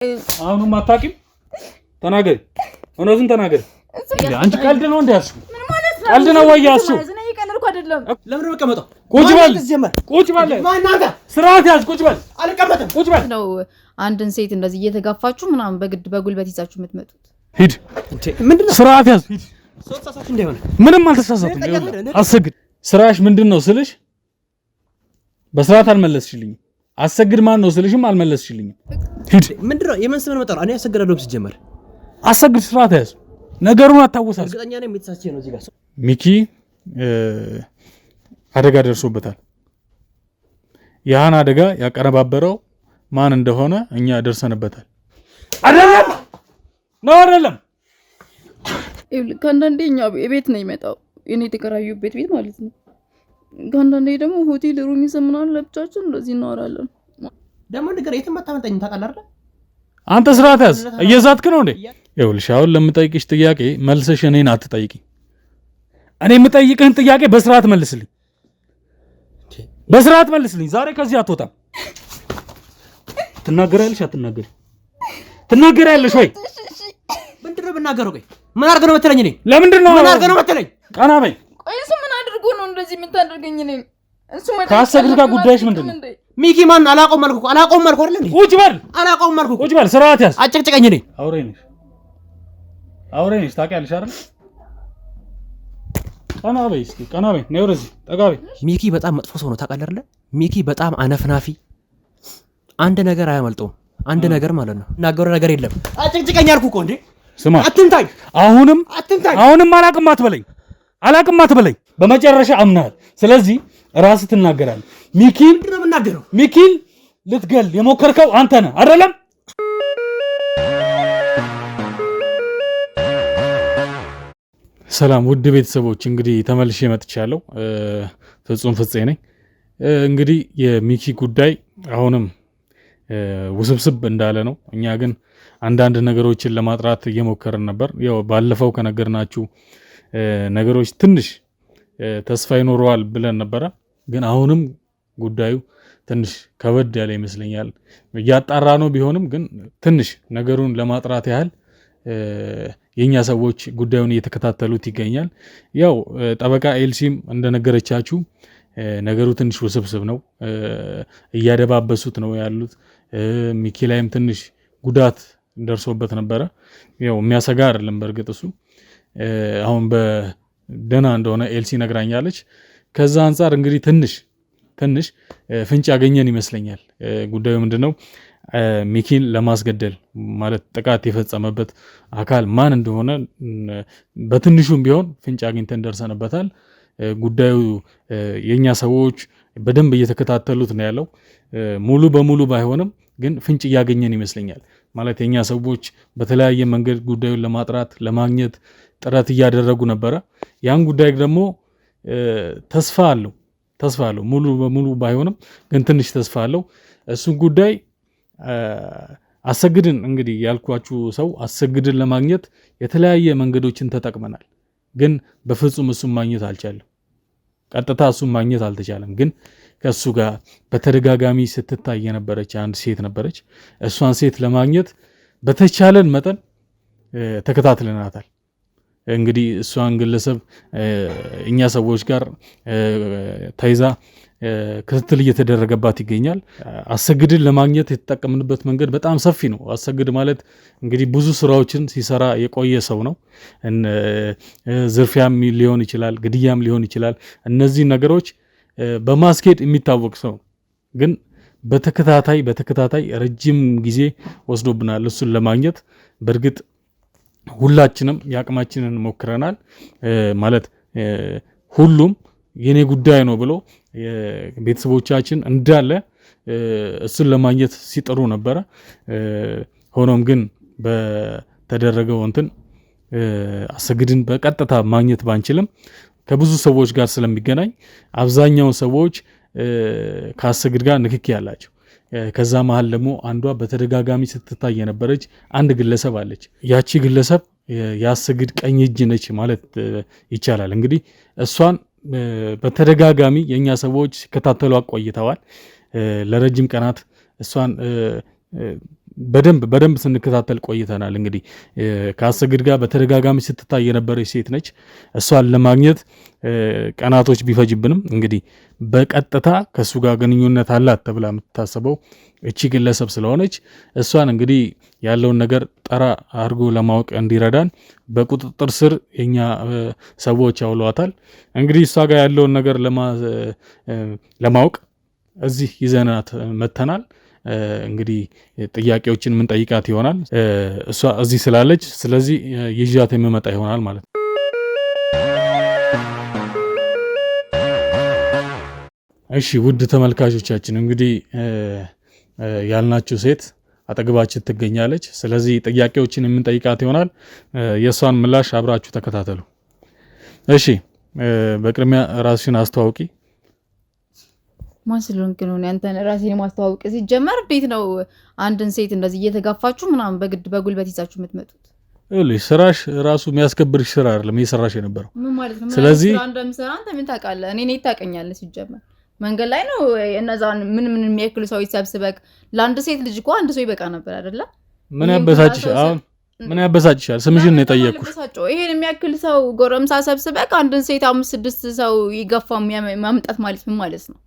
አሁንም አታውቂም? ተናገሪ፣ እውነቱን ተናገሪ። አንቺ ቀልድ ነው እንዴ ያልሽው? ቀልድ ነው ወይ ያልሽው? ለምን ነው መቀመጠው? ቁጭ በል፣ ቁጭ በል። ማናንተ ስርዓት ያዝ። ቁጭ በል። አልቀመጥም። ቁጭ በል ነው። አንድን ሴት እንደዚህ እየተጋፋችሁ ምናምን በግድ በጉልበት ይዛችሁ የምትመጡት? ሂድ። ምንድነው? ስርዓት ያዝ። ሂድ። ሶስታሳች እንደሆነ ምንም አልተሳሳትም። አሰግድ። ስራሽ ምንድነው ስልሽ በስርዓት አልመለስሽልኝም። አሰግድ ማን ነው ስልሽም አልመለስሽልኝም። ሂድ። ምንድነው? የምን ስም ነው መጣው? እኔ አሰግዳለሁ ሲጀመር። አሰግድ። ስርዓት ያዝ። ነገሩን አታውሳስ። እርግጠኛ ነኝ የምትሳስቼ ነው እዚህ ጋር ሚኪ አደጋ ደርሶበታል። ያን አደጋ ያቀነባበረው ማን እንደሆነ እኛ ደርሰንበታል። አይደለም ነው አይደለም? ከአንዳንዴ እኛ ቤት ነው ይመጣው እኔ የተከራዩበት ቤት ማለት ነው። ከአንዳንዴ ደግሞ ሆቴል ሩም ይዘምናል ለብቻችን እንደዚህ እናወራለን። ደግሞ ነገር የትም አታመጣኝ ታውቃለህ አይደል? አንተ ስርዓት ያዝ። እየዛትክ ነው እንዴ? ይኸውልሽ አሁን ለምጠይቅሽ ጥያቄ መልሰሽ እኔን አትጠይቂ። እኔ የምጠይቅህን ጥያቄ በስርዓት መልስልኝ። በስርዓት መልስልኝ። ዛሬ ከዚህ አትወጣም። ትናገራለሽ አትናገሪ? ትናገራለሽ ወይ? ምንድነው ብናገረው? ቆይ ምን አድርገህ ነው የምትለኝ? እኔ ለምንድን ነው ምን አድርገህ ነው የምትለኝ? ቀና በይ። ቆይ እሱ ምን አድርጎ ነው እንደዚህ የምታደርገኝ? እኔ እሱ ማለት ከአሰግድ ጋር ጉዳይሽ ምንድን ነው? ሚኪ ማን? አላውቀውም አልኩህ። አላውቀውም አልኩህ አይደል እንዴ? ቁጭ በል። አላውቀውም አልኩህ። ቁጭ በል። ስርዓት ያዝ። አጨቅጭቀኝ። እኔ አውሬ ነሽ ታውቂያለሽ አይደል? ቀና በይ እስኪ ቀና በይ። ነይ ወደዚህ ጠጋ በይ። ሚኪ በጣም መጥፎ ሰው ነው ታውቃለህ አይደል? ሚኪ በጣም አነፍናፊ፣ አንድ ነገር አያመልጠውም። አንድ ነገር ማለት ነው እናገረው ነገር የለም። አጨቅጭቀኝ አልኩህ እኮ እንዴ። ስማ አትንታኝ። አሁንም አትንታኝ። አሁንም አላቅም አትበለኝ። አላቅም አትበለኝ። በመጨረሻ አምናል። ስለዚህ ራስህ ትናገራለህ። ሚኪን ምንድን ነው የምናገረው? ሚኪን ልትገል የሞከርከው አንተ ነህ አይደለም? ሰላም ውድ ቤተሰቦች፣ እንግዲህ ተመልሼ መጥቻለሁ። ፍጹም ፍፄ ነኝ። እንግዲህ የሚኪ ጉዳይ አሁንም ውስብስብ እንዳለ ነው። እኛ ግን አንዳንድ ነገሮችን ለማጥራት እየሞከርን ነበር። ያው ባለፈው ከነገርናችሁ ነገሮች ትንሽ ተስፋ ይኖረዋል ብለን ነበረ። ግን አሁንም ጉዳዩ ትንሽ ከበድ ያለ ይመስለኛል። እያጣራ ነው ቢሆንም ግን ትንሽ ነገሩን ለማጥራት ያህል የኛ ሰዎች ጉዳዩን እየተከታተሉት ይገኛል። ያው ጠበቃ ኤልሲም እንደነገረቻችሁ ነገሩ ትንሽ ውስብስብ ነው። እያደባበሱት ነው ያሉት። ሚኪ ላይም ትንሽ ጉዳት ደርሶበት ነበረ። ያው የሚያሰጋ አይደለም በእርግጥ እሱ አሁን በደህና እንደሆነ ኤልሲ ነግራኛለች። ከዛ አንጻር እንግዲህ ትንሽ ፍንጭ ያገኘን ይመስለኛል። ጉዳዩ ምንድነው? ሚኪን ለማስገደል ማለት ጥቃት የፈጸመበት አካል ማን እንደሆነ በትንሹም ቢሆን ፍንጭ አግኝተን ደርሰንበታል። ጉዳዩ የኛ ሰዎች በደንብ እየተከታተሉት ነው ያለው። ሙሉ በሙሉ ባይሆንም ግን ፍንጭ እያገኘን ይመስለኛል። ማለት የኛ ሰዎች በተለያየ መንገድ ጉዳዩን ለማጥራት ለማግኘት ጥረት እያደረጉ ነበረ። ያን ጉዳይ ደግሞ ተስፋ አለው። ሙሉ በሙሉ ባይሆንም ግን ትንሽ ተስፋ አለው። እሱን ጉዳይ አሰግድን እንግዲህ ያልኳችሁ ሰው አሰግድን ለማግኘት የተለያየ መንገዶችን ተጠቅመናል። ግን በፍጹም እሱን ማግኘት አልቻለም። ቀጥታ እሱን ማግኘት አልተቻለም። ግን ከሱ ጋር በተደጋጋሚ ስትታይ የነበረች አንድ ሴት ነበረች። እሷን ሴት ለማግኘት በተቻለን መጠን ተከታትለናታል። እንግዲህ እሷን ግለሰብ እኛ ሰዎች ጋር ተይዛ ክትትል እየተደረገባት ይገኛል። አሰግድን ለማግኘት የተጠቀምንበት መንገድ በጣም ሰፊ ነው። አሰግድ ማለት እንግዲህ ብዙ ስራዎችን ሲሰራ የቆየ ሰው ነው። ዝርፊያም ሊሆን ይችላል፣ ግድያም ሊሆን ይችላል። እነዚህ ነገሮች በማስኬድ የሚታወቅ ሰው ግን በተከታታይ ረጅም ጊዜ ወስዶብናል እሱን ለማግኘት። በእርግጥ ሁላችንም የአቅማችንን ሞክረናል። ማለት ሁሉም የኔ ጉዳይ ነው ብሎ ቤተሰቦቻችን እንዳለ እሱን ለማግኘት ሲጥሩ ነበረ። ሆኖም ግን በተደረገው አሰግድን በቀጥታ ማግኘት ባንችልም ከብዙ ሰዎች ጋር ስለሚገናኝ አብዛኛው ሰዎች ከአሰግድ ጋር ንክኪ ያላቸው። ከዛ መሃል ደግሞ አንዷ በተደጋጋሚ ስትታይ የነበረች አንድ ግለሰብ አለች። ያቺ ግለሰብ የአሰግድ ቀኝ እጅ ነች ማለት ይቻላል። እንግዲህ እሷን በተደጋጋሚ የኛ ሰዎች ሲከታተሉ ቆይተዋል። ለረጅም ቀናት እሷን በደንብ ስንከታተል ቆይተናል። እንግዲህ ከአሰግድ ጋር በተደጋጋሚ ስትታይ የነበረች ሴት ነች። እሷን ለማግኘት ቀናቶች ቢፈጅብንም እንግዲህ በቀጥታ ከእሱ ጋር ግንኙነት አላት ተብላ የምትታሰበው እቺ ግለሰብ ስለሆነች እሷን እንግዲህ ያለውን ነገር ጠራ አድርጎ ለማወቅ እንዲረዳን በቁጥጥር ስር የኛ ሰዎች ያውሏታል። እንግዲህ እሷ ጋር ያለውን ነገር ለማወቅ እዚህ ይዘናት መተናል። እንግዲህ ጥያቄዎችን ምን ጠይቃት ይሆናል። እሷ እዚህ ስላለች ስለዚህ ይዣት የምመጣ ይሆናል ማለት ነው። እሺ ውድ ተመልካቾቻችን እንግዲህ ያልናችሁ ሴት አጠገባችን ትገኛለች። ስለዚህ ጥያቄዎችን የምንጠይቃት ይሆናል። የእሷን ምላሽ አብራችሁ ተከታተሉ። እሺ በቅድሚያ ራስሽን አስተዋውቂ። ማን ስለሆንክ ነው አንተን ራስህን ማስተዋወቅ? ሲጀመር እንዴት ነው አንድን ሴት እንደዚህ እየተጋፋችሁ ምናምን በግድ በጉልበት ይዛችሁ የምትመጡት? ስራሽ ራሱ የሚያስከብርሽ ስራ አይደለም እየሰራሽ የነበረው። ምን ማለት ነው? ስለዚህ ስራ እንደምሰራ አንተ ምን ታውቃለህ? እኔ ታውቀኛለህ? ሲጀመር መንገድ ላይ ነው እነዛን ምን የሚያክሉ ሰዎች ሰብስበክ ለአንድ ሴት ልጅ እኮ አንድ ሰው ይበቃ ነበር አይደለ? ምን ያበሳጭሽ? አሁን ምን ያበሳጭሻል? ስምሽን ነው የጠየቅኩሽ። ይሄን የሚያክል ሰው ጎረምሳ ሰብስበክ አንድን ሴት 5-6 ሰው ይገፋ ማምጣት ማለት ምን ማለት ነው?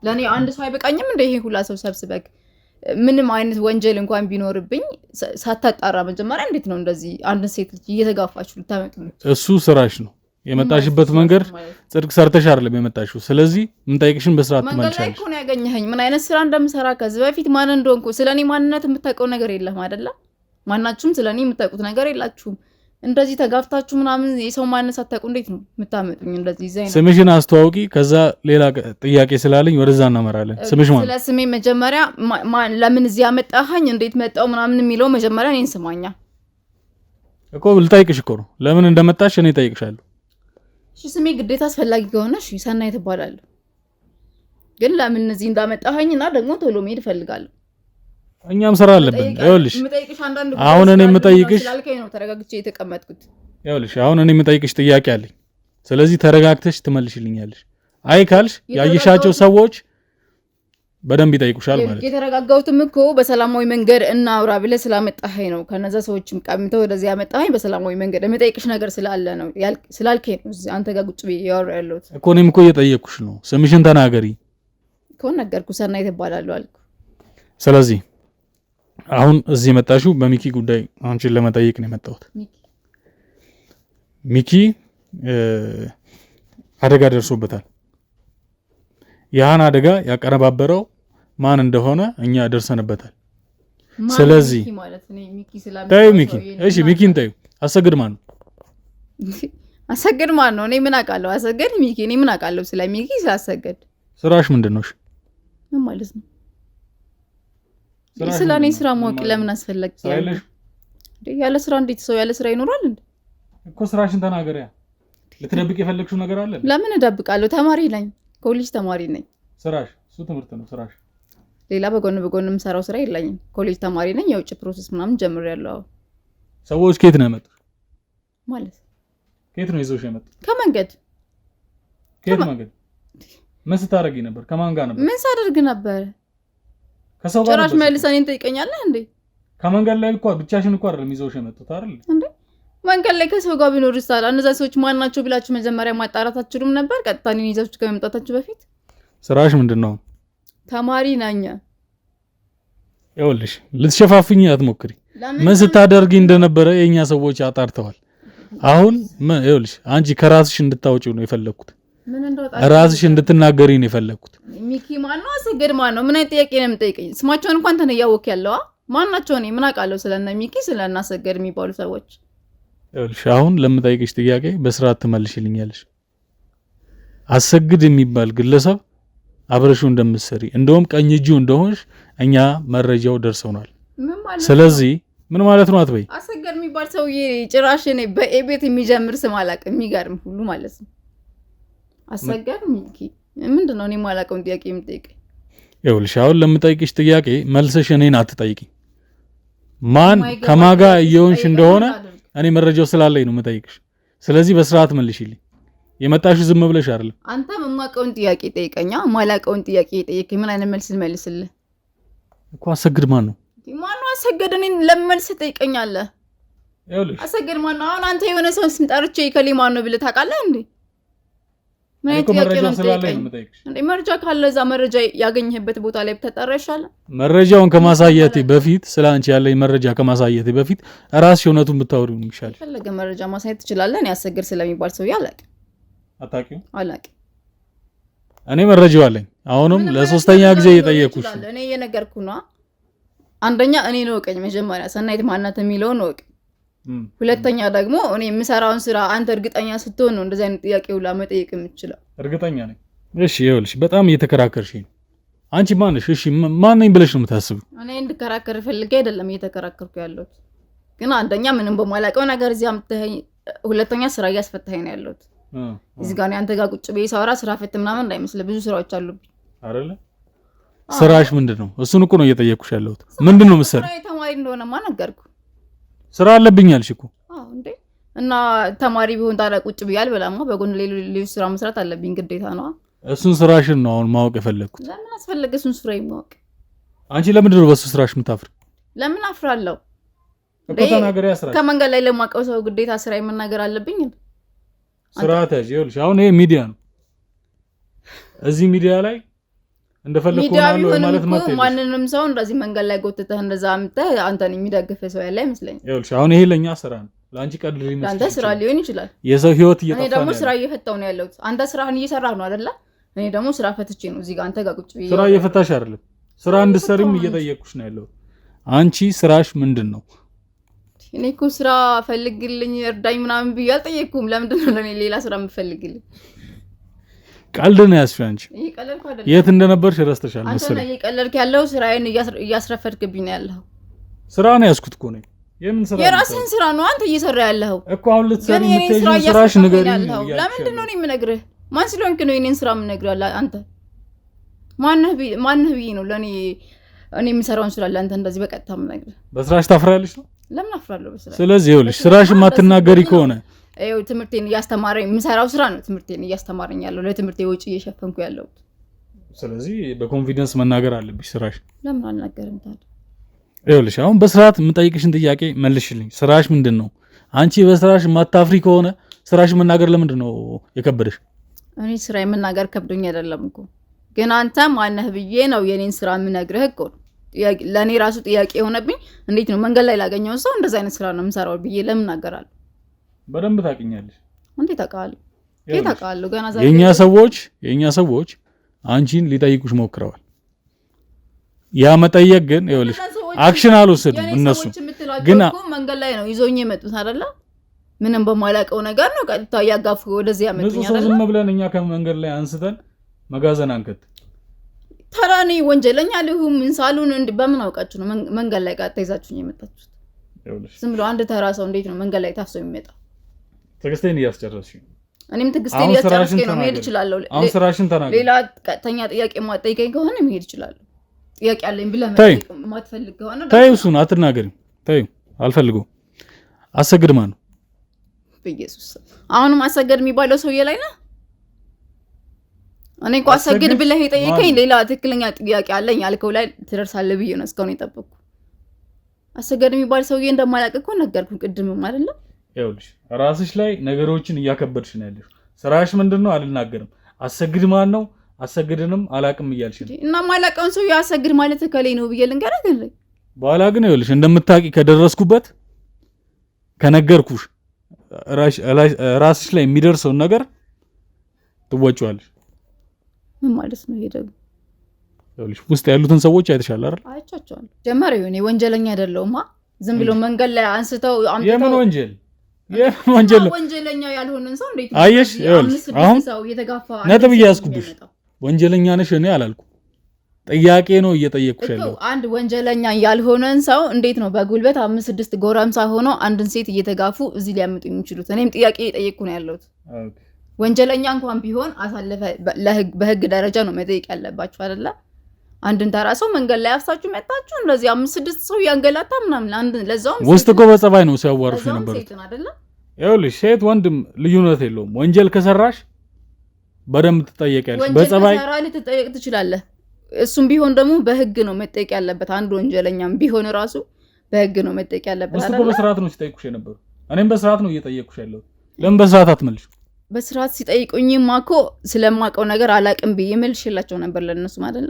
ለኔ አንድ ሰው አይበቃኝም እንደ ይሄ ሁላ ሰው ሰብስበክ ምንም አይነት ወንጀል እንኳን ቢኖርብኝ ሳታጣራ መጀመሪያ እንዴት ነው እንደዚህ አንድ ሴት ልጅ እየተጋፋችሁ ልታመጡ? እሱ ስራሽ ነው። የመጣሽበት መንገድ ጽድቅ ሰርተሽ አይደለም የመጣሽው። ስለዚህ ምን ጠይቅሽን በስርዓት ትመልሻለሽ። መንገድ ላይ እኮ ነው ያገኘኸኝ። ምን አይነት ስራ እንደምሰራ ከዚህ በፊት ማን እንደሆንኩ ስለኔ ማንነት የምታውቀው ነገር የለም አይደለ? ማናችሁም ስለኔ የምታውቁት ነገር የላችሁም። እንደዚህ ተጋፍታችሁ ምናምን የሰው ማንነት ሳታውቁ እንዴት ነው የምታመጡኝ? እንደዚህ ዘይና ስምሽን አስተዋውቂ። ከዛ ሌላ ጥያቄ ስላለኝ ወደዛ እናመራለን። ስምሽ ማለት ስለ ስሜ መጀመሪያ ለምን እዚህ ያመጣኸኝ እንዴት መጣው ምናምን የሚለው መጀመሪያ እኔን ስማኛ እኮ ልጠይቅሽ እኮ ነው። ለምን እንደመጣሽ እኔ እጠይቅሻለሁ። እሺ ስሜ ግዴታ አስፈላጊ ከሆነ እሺ ሰናይት እባላለሁ። ግን ለምን እዚህ እንዳመጣኸኝና ደግሞ ቶሎ መሄድ እፈልጋለሁ። እኛም ስራ አለብን። ይኸውልሽ አሁን እኔ የምጠይቅሽ ስላልከኝ ነው ተረጋግቼ የተቀመጥኩት። ይኸውልሽ አሁን እኔ የምጠይቅሽ ጥያቄ አለኝ። ስለዚህ ተረጋግተሽ ትመልሽልኛለሽ። አይ ካልሽ ያየሻቸው ሰዎች በደንብ ይጠይቁሻል ማለት ነው። የተረጋጋሁትም እኮ በሰላማዊ መንገድ እናውራ ብለህ ስላመጣኸኝ ነው። ከነዛ ሰዎችም ቀምተው ወደዚህ ያመጣኸኝ በሰላማዊ መንገድ የምጠይቅሽ ነገር ስላለ ነው ስላልከኝ ነው አንተ ጋር ቁጭ ብዬ ያወራ ያለሁት እኮ። እኔም እኮ እየጠየቅኩሽ ነው። ስምሽን ተናገሪ እኮ ነገርኩህ። ሰናይት እባላለሁ አልኩ። ስለዚህ አሁን እዚህ የመጣሽው በሚኪ ጉዳይ አንቺን ለመጠየቅ ነው የመጣሁት። ሚኪ አደጋ ደርሶበታል። ያን አደጋ ያቀነባበረው ማን እንደሆነ እኛ ደርሰንበታል። ስለዚህ ታዩ ሚኪ እሺ ሚኪን ታዩ አሰግድ ማን ነው? አሰግድ ማን ነው? እኔ ምን አውቃለሁ? አሰግድ ሚኪ እኔ ምን አውቃለሁ ስለ ሚኪ ስላሰግድ? ስራሽ ምንድነው? እሺ ምን ማለት ነው? ስለኔ ስራ ማወቅ ለምን አስፈለገ? ያለ ስራ እንዴት ሰው ያለ ስራ ይኖራል እንዴ? እኮ ስራሽን ተናገሪያ። ልትደብቅ የፈለግሽው ነገር አለ? ለምን እደብቃለሁ? ተማሪ ነኝ፣ ኮሌጅ ተማሪ ነኝ። ስራሽ እሱ ትምህርት ነው ስራሽ። ሌላ በጎን የምሰራው ስራ የለኝም። ኮሌጅ ተማሪ ነኝ። የውጭ ፕሮሰስ ምናምን ጀምሬያለሁ። ሰዎች ከየት ነው የመጡት? ማለት ከየት ነው ይዘውሽ የመጡት? ከመንገድ። ከየት መንገድ? ምን ስታደርጊ ነበር? ከማን ጋር ነበር? ምን ሳደርግ ነበር? ከሰው ጋር ጭራሽ መልሰን ትጠይቀኛለህ እንዴ? ከመንገድ ላይ እኮ ብቻሽን እኮ አይደለም ይዘውሽ የመጡት አይደል እንዴ? መንገድ ላይ ከሰው ጋር ቢኖር ይሳላ እነዛ ሰዎች ማን ናቸው ብላችሁ መጀመሪያ ማጣራት አትችሉም ነበር? ቀጥታ እኔን ይዛችሁ ከመምጣታችሁ በፊት። ስራሽ ምንድነው? ተማሪ ነኝ። ይኸውልሽ ልትሸፋፍኝ አትሞክሪ። ምን ስታደርጊ እንደነበረ የኛ ሰዎች አጣርተዋል። አሁን ይኸውልሽ አንቺ ከራስሽ እንድታወጪው ነው የፈለኩት። ራስሽ እንድትናገሪ ነው የፈለኩት። ሚኪ ማን ነው? አሰገድ ማን ነው? ምን አይነት ጥያቄ ነው የምጠይቀኝ? ስማቸውን እንኳን ተነያወቅ ያለዋ ማን ናቸው? እኔ ምን አውቃለሁ ስለነ ሚኪ ስለና አሰገድ የሚባሉ ሰዎች። ይኸውልሽ አሁን ለምጠይቅሽ ጥያቄ በስርዓት ትመልሽልኛለሽ። አሰግድ የሚባል ግለሰብ አብረሽው እንደምትሰሪ እንደውም ቀኝ እጁ እንደሆንሽ እኛ መረጃው ደርሰውናል። ስለዚህ ምን ማለት ነው አትበይ። አሰገድ የሚባል ሰውዬ ጭራሽ እኔ በኤቤት የሚጀምር ስም አላውቅም። የሚገርም ሁሉ ማለት ነው። አሰገድ ሚኪ ምንድነው? እኔ ማላውቀውን ጥያቄ የምጠይቀኝ? ይኸውልሽ አሁን ለምጠይቅሽ ጥያቄ መልሰሽ እኔን አትጠይቂ። ማን ከማጋ እየሆንሽ እንደሆነ እኔ መረጃው ስላለኝ ነው የምጠይቅሽ። ስለዚህ በስርዓት መልሽልኝ። የመጣሽ ዝም ብለሽ አይደለም። አንተ የማውቀውን ጥያቄ ጠይቀኛ። ማላውቀውን ጥያቄ ጠይቀኝ። ምን አይነት መልስ ልመልስልህ? እኮ አሰግድ ማን ነው? ማነው አሰገድ? እኔን ለመልስ ትጠይቀኛለህ? ይኸውልሽ አሰገድ ማነው? አሁን አንተ የሆነ ሰው ስም ጠርቼ ከሌ ማነው ብለህ ታውቃለህ እንዴ? ምን አይነት ጥያቄ ነው የምጠይቀኝ? እንዴ መረጃ ካለ እዛ መረጃ ያገኘህበት ቦታ ላይ ብትጠራ ይሻላል። መረጃውን ከማሳየቴ በፊት ስላንቺ ያለኝ መረጃ ከማሳየቴ በፊት ራስሽ እውነቱን ብታወሪው ነው የሚሻለው። ፈለገ መረጃ ማሳየት ትችላለህ። እኔ አሰገድ ስለሚባል ሰው አላውቅም። አታውቂው? አላውቅም። እኔ መረጃው አለኝ። አሁንም ለሶስተኛ ጊዜ እየጠየኩሽ ነው። እኔ እየነገርኩህ ነው። አንደኛ እኔ ነው ወቀኝ መጀመሪያ ሰናይት ማናት የሚለውን ወቅ። ሁለተኛ ደግሞ እኔ የምሰራውን ስራ አንተ እርግጠኛ ስትሆን ነው እንደዚህ አይነት ጥያቄ ሁላ መጠየቅ የምትችለው። እርግጠኛ ነኝ። እሺ ይኸውልሽ በጣም እየተከራከርሽኝ ነው። አንቺ ማንሽ? እሺ ማን ነኝ ብለሽ ነው የምታስቢው? እኔ እንድከራከር ፈልጌ አይደለም እየተከራከርኩ ያለሁት። ግን አንደኛ ምንም በማላውቀው ነገር እዚህ አምጥተኸኝ፣ ሁለተኛ ስራ እያስፈታኸኝ ነው ያለሁት። እዚህ ጋር አንተ ጋር ቁጭ ብዬ ሳወራ ስራ ፈት ምናምን እንዳይመስል ብዙ ስራዎች አሉብኝ አይደለ? ስራሽ ምንድነው? እሱን እኮ ነው እየጠየቅኩሽ ያለሁት። ምንድነው መሰለኝ ተማሪ እንደሆነማ ነገርኩ። ስራ አለብኝ አልሽ እኮ። አዎ እንዴ! እና ተማሪ ቢሆን ታዲያ ቁጭ ብያል በላማ በጎን ሌሎች ስራ መስራት አለብኝ ግዴታ ነው። እሱን ስራሽን ነው አሁን ማወቅ የፈለግኩት። ለምን አስፈለገ እሱን ስራ ማወቅ? አንቺ ለምንድን ነው በሱ ስራሽ የምታፍሪ? ለምን አፍራለሁ እኮ ተናገሪ። ስራሽ ከመንገድ ላይ ለማውቀው ሰው ግዴታ ስራ መናገር አለብኝ እንዴ? ስራ ታጂ ይኸውልሽ፣ አሁን ይሄ ሚዲያ ነው። እዚህ ሚዲያ ላይ እንደፈለኩ ነው ማለት ማለት ነው። ማንንም ሰው እንደዚህ መንገድ ላይ ጎትተህ እንደዛ አምጥተህ አንተን የሚደግፍ ሰው ያለ አይመስለኝም። ይኸውልሽ አሁን ይሄ ለኛ ስራ ነው፣ ለአንቺ ቀልድ ሊመስል ይችላል። አንተ ስራ ሊሆን ይችላል። የሰው ህይወት እየጠፋ ነው። እኔ ደግሞ ስራ እየፈታው ነው ያለሁት። አንተ ስራህን እየሰራህ ነው አይደለ? እኔ ደግሞ ስራ ፈትቼ ነው እዚህ ጋር አንተ ጋር ቁጭ ብዬ። ስራ እየፈታሽ አይደለም፣ ስራ እንድትሰሪም እየጠየቅኩሽ ነው ያለሁት። አንቺ ስራሽ ምንድነው? እኔ እኮ ስራ ፈልግልኝ እርዳኝ ምናምን ብዬ አልጠየቅኩም። ለምንድን ነው ለኔ ሌላ ስራ የምፈልግልኝ? ቀልድ ነው ያስሽ። አንቺ የት እንደነበርሽ ረስተሻል መሰለኝ። አንተ እየቀለድክ ያለው ስራዬን እያስረፈድክብኝ ነው ያለው። ስራ ነው ያስኩት እኮ ነው። የምን ስራ? የራስህን ስራ ነው አንተ እየሰራ ያለው እኮ። አሁን ልትሰሪ የምትሄጂው ስራሽ ንገሪኝ። ለምንድን ነው እኔ የምነግርህ? ማን ስለሆንክ ነው የኔን ስራ የምነግርህ? አንተ ማነህ ብዬ ነው ለኔ እኔ የምሰራውን ስራ ለአንተ እንደዚህ በቀጥታ የምነግርህ? በስራሽ ታፍራለሽ ነው? ለምን አፍራለሁ በስራሽ? ስለዚህ ይኸውልሽ ስራሽ የማትናገሪ ከሆነ ይኸው ትምህርቴን እያስተማረኝ የምሰራው ስራ ነው ትምህርቴን እያስተማረኝ ያለው፣ ለትምህርቴ ወጪ እየሸፈንኩ ያለሁት። ስለዚህ በኮንፊደንስ መናገር አለብሽ ስራሽ። ለምን አልናገርም ታዲያ? ይኸውልሽ አሁን በስርዓት የምጠይቅሽን ጥያቄ መልሽልኝ። ስራሽ ምንድን ነው? አንቺ በስራሽ የማታፍሪ ከሆነ ስራሽ መናገር ለምንድን ነው የከበደሽ? እኔ ስራ የምናገር ከብዶኝ አይደለም እኮ፣ ግን አንተ ማነህ ብዬ ነው የኔን ስራ የምነግርህ እኮ ነው። ለኔ ራሱ ጥያቄ የሆነብኝ እንዴት ነው መንገድ ላይ ላገኘው ሰው እንደዛ አይነት ስራ ነው የምሰራው ብዬ ለምን እናገራለሁ? በደንብ ታውቂኛለሽ። እንዴት ታውቃለህ? የት ታውቃለህ? ገና ዛሬ የኛ ሰዎች አንቺን ሊጠይቁሽ ሞክረዋል። ያ መጠየቅ ግን ይኸውልሽ አክሽን አልወሰዱም። እነሱ ግን መንገድ ላይ ነው ይዞኝ የመጡት አይደለ? ምንም በማላውቀው ነገር ነው ቀጥታ ያጋፉ ወደዚህ ያመጡኝ አይደለ? ዝም ብለን እኛ ከመንገድ ላይ አንስተን መጋዘን አንከት ተራኔ ወንጀለኛ ልሁም እንሳሉን በምን አውቃችሁ ነው መንገድ ላይ ቀጥታ ይዛችሁኝ የመጣችሁት? ዝም ብሎ አንድ ተራ ሰው እንዴት ነው መንገድ ላይ ታፍሶ የሚመጣው? ትዕግስቴን እያስጨረስሽ። እኔም ትዕግስቴን እያስጨረስሽ ነው። መሄድ እችላለሁ። አሁን ስራሽን ተናገሪ። ሌላ ቀጥተኛ ጥያቄ ማጠይቀኝ ከሆነ መሄድ እችላለሁ። ጥያቄ አለኝ ብለህ ማትፈልግ ከሆነ ተይው፣ እሱን አትናገሪም። ተይው፣ አልፈልገውም። አሰግድ ማን ነው? በኢየሱስ አሁንም አሰግድ የሚባለው ሰውዬ ላይ ነው። እኔ እኮ አሰግድ ብለህ የጠየቀኝ ሌላ ትክክለኛ ጥያቄ አለኝ ያልከው ላይ ትደርሳለህ ብዬ ነው እስካሁን የጠበቅኩ። አሰግድ የሚባል ሰውዬ እንደማላውቅ እኮ ነገርኩህ ቅድምም አይደለም? ይኸውልሽ ራስሽ ላይ ነገሮችን እያከበድሽ ነው ያለሽ። ስራሽ ምንድነው? አልናገርም። አሰግድ ማን ነው? አሰግድንም አላውቅም እያልሽ ነው። እና ማላውቀውን ሰው አሰግድ ማለት ከሌ ነው ብዬ ልንገርህ ግን በኋላ ግን ይኸውልሽ እንደምታውቂ ከደረስኩበት ከነገርኩሽ ራስሽ ላይ የሚደርሰውን ነገር ትወጪዋለሽ። ምን ማለት ነው ይሄ ደግሞ? ይኸውልሽ ውስጥ ያሉትን ሰዎች አይተሻል አይደል? አይቻቸዋለሁ። ጀመረ ይሁን ወንጀለኛ አይደለሁም። ዝም ብሎ መንገድ ላይ አንስተው አምጥተው የምን ወንጀል ነው? ወንጀለኛ ያልሆነን ሰው እንዴት ነው? አየሽ ይኸውልሽ አሁን ሰው የተጋፋ ነጥብ እያስኩብሽ። ወንጀለኛ ነሽ እኔ አላልኩም። ጥያቄ ነው እየጠየቅኩሽ ያለው። አንድ ወንጀለኛ ያልሆነን ሰው እንዴት ነው በጉልበት 5-6 ጎረምሳ ሆኖ አንድን ሴት እየተጋፉ እዚህ ሊያመጡ የሚችሉት? እኔም ጥያቄ እየጠየቅኩ ነው ያለሁት። ወንጀለኛ እንኳን ቢሆን አሳልፈ በህግ ደረጃ ነው መጠየቅ ያለባችሁ አይደለ? አንድን ተራ ሰው መንገድ ላይ አፍሳችሁ መጣችሁ እንደዚህ 5-6 ሰው ያንገላታ ምናምን አንድ ለዛውም ውስጥ እኮ በጸባይ ነው ሲያዋርፉ ነበር። ይኸውልሽ ሴት ወንድም ልዩነት የለውም። ወንጀል ከሰራሽ በደንብ ትጠየቂያለሽ። በጸባይ ወንጀል ከሰራ ልትጠየቅ ትችላለህ። እሱም ቢሆን ደግሞ በህግ ነው መጠየቅ ያለበት። አንድ ወንጀለኛም ቢሆን ራሱ በህግ ነው መጠየቅ ያለበት አይደል? እሱ በስርዓት ነው ሲጠይቁሽ የነበሩ። እኔም በስርዓት ነው እየጠየቅኩሽ ያለው። ለምን በስርዓት አትመልሽ? በስርዓት ሲጠይቁኝማ እኮ ስለማውቀው ነገር አላቅም ብዬ መልሽላቸው ነበር ለነሱ አይደል?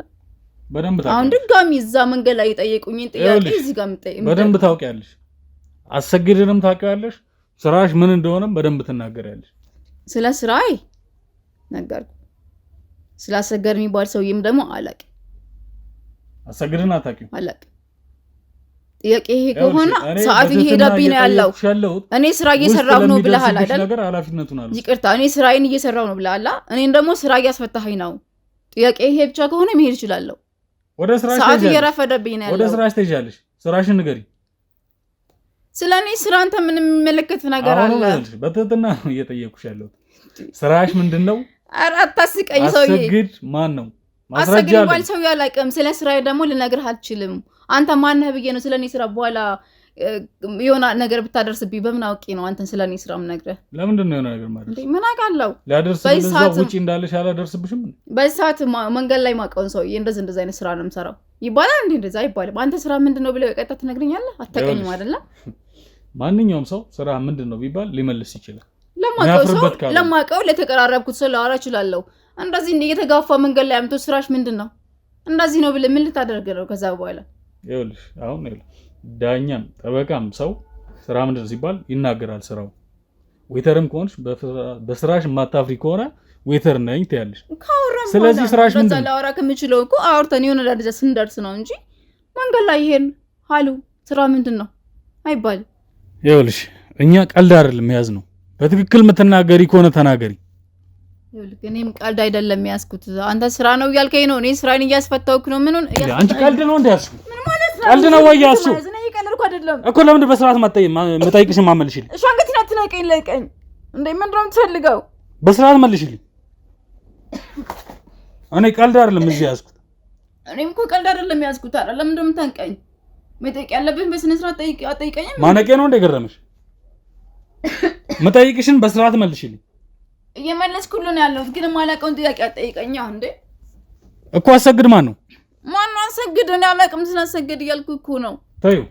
በደንብ ታውቂያለሽ። አሁን ድጋሚ እዛ መንገድ ላይ የጠየቁኝን ጥያቄ እዚህ ጋር በደንብ ታውቂያለሽ። አሰግድንም ታውቂያለሽ። ስራሽ ምን እንደሆነም በደንብ ትናገሪያለሽ። ስለ ስራዬ ነገርኩ። ስላሰገድ የሚባል ሰውዬም ደግሞ አላቅም። አሰግድን አታውቂም? አላቅም። ጥያቄ ይሄ ከሆነ ሰዓት እየሄደብኝ ነው ያለው። እኔ ስራ እየሰራሁ ነው ብለሃል አይደል? ነገር ኃላፊነቱን አለ። ይቅርታ እኔ ስራዬን እየሰራሁ ነው ብለሃል። እኔን ደግሞ ስራ እያስፈታኸኝ ነው። ጥያቄ ይሄ ብቻ ከሆነ መሄድ እችላለሁ። ወደ ስራሽ ሰዓት እየረፈደብኝ ነው ያለው። ወደ ስራሽ ትሄጃለሽ። ስራሽን ንገሪ። ስለኔ ስራ አንተ ምን የሚመለከት ነገር አለ? በትህትና ነው እየጠየኩሽ ያለው። ስራሽ ምንድነው? ኧረ አታስቀኝ ሰውዬ። አሰግድ ማን ነው? ማስረጃ አለ። አሰግድ ሰው ያላቀም ስለ ስራዬ ደግሞ ልነግርህ አልችልም። አንተ ማን ነህ ብዬ ነው ስለኔ ስራ በኋላ የሆነ ነገር ብታደርስብኝ በምን አውቄ ነው አንተን ስለኔ ስራ የምነግርህ? ለምንድን ነው የሆነ ነገር ማለት እንዴ? ምን አውቃለሁ? ሊያደርስብሽ ውጪ እንዳለሽ አላደርስብሽም። በሰዓት መንገድ ላይ ማውቀውን ሰውዬ እንደዚህ አይነት ስራ ነው የምሰራው ይባላል እንዴ? እንደዛ አይባልም። አንተ ስራ ምንድነው ብለው የቀጣ ትነግረኛለህ? አታውቀኝም አይደለ? ማንኛውም ሰው ስራ ምንድነው ቢባል ሊመልስ ይችላል። ለማውቀው ለተቀራረብኩት ሰው ላወራ እችላለሁ። እንደዚህ እየተጋፋ መንገድ ላይ አምጥቶ ስራሽ ምንድነው እንደዚህ ነው ብለህ ምን ልታደርግ ነው? ከዛ በኋላ ይኸውልሽ አሁን ዳኛም ጠበቃም ሰው ስራ ምንድነው ሲባል ይናገራል። ስራው ዌተርም ከሆንሽ በስራሽ ማታፍሪ ከሆነ ዌተር ነኝ ትያለሽ። ስለዚህ ስራሽ ምንድነው? ላወራ ከምችለው እኮ አውርተን የሆነ ደረጃ ስንደርስ ነው እንጂ መንገድ ላይ ይሄን ሃሉ ስራ ምንድነው አይባልም። ይኸውልሽ እኛ ቀልድ አይደለም ያዝ ነው። በትክክል የምትናገሪ ከሆነ ተናገሪ። ይኸውልህ እኔም ቀልድ አይደለም ያስኩት። አንተ ስራ ነው እያልከኝ ነው። እኔ ስራዬን እያስፈታውክ ነው። ምን ሆነ? አንቺ ቀልድ ነው እንዴ ያስኩት? ምን ማለት ነው? ቀልድ ነው ወይ ያስኩት? እኔ እየቀለድኩ አይደለም እኮ። ለምን በስርዓት መጠይቅሽ ማመልሽልኝ? እሺ አንገቴን አትነቀኝ ለቀኝ እንዴ? ምንድነው የምትፈልገው? በስርዓት መልሽልኝ። እኔ ቀልድ አይደለም እዚህ ያስኩት። እኔም እኮ ቀልድ አይደለም ያስኩት። አይደል? ለምን እንደምታንቀኝ መጠየቅ ያለብን በስነ ስርዓት አጠይቀኝ። ማነቄ ነው እንደ ገረመሽ? መጠይቅሽን በስርዓት መልሽልኝ። እየመለስኩልህ ነው ያለሁት፣ ግን ማላውቀውን ጥያቄ አጠይቀኝ እንዴ እኮ። አሰግድ ማን ነው? ማን ነው አሰግድ? እኔ አላውቅም ስላሰግድ እያልኩ እኮ ነው። ተይው፣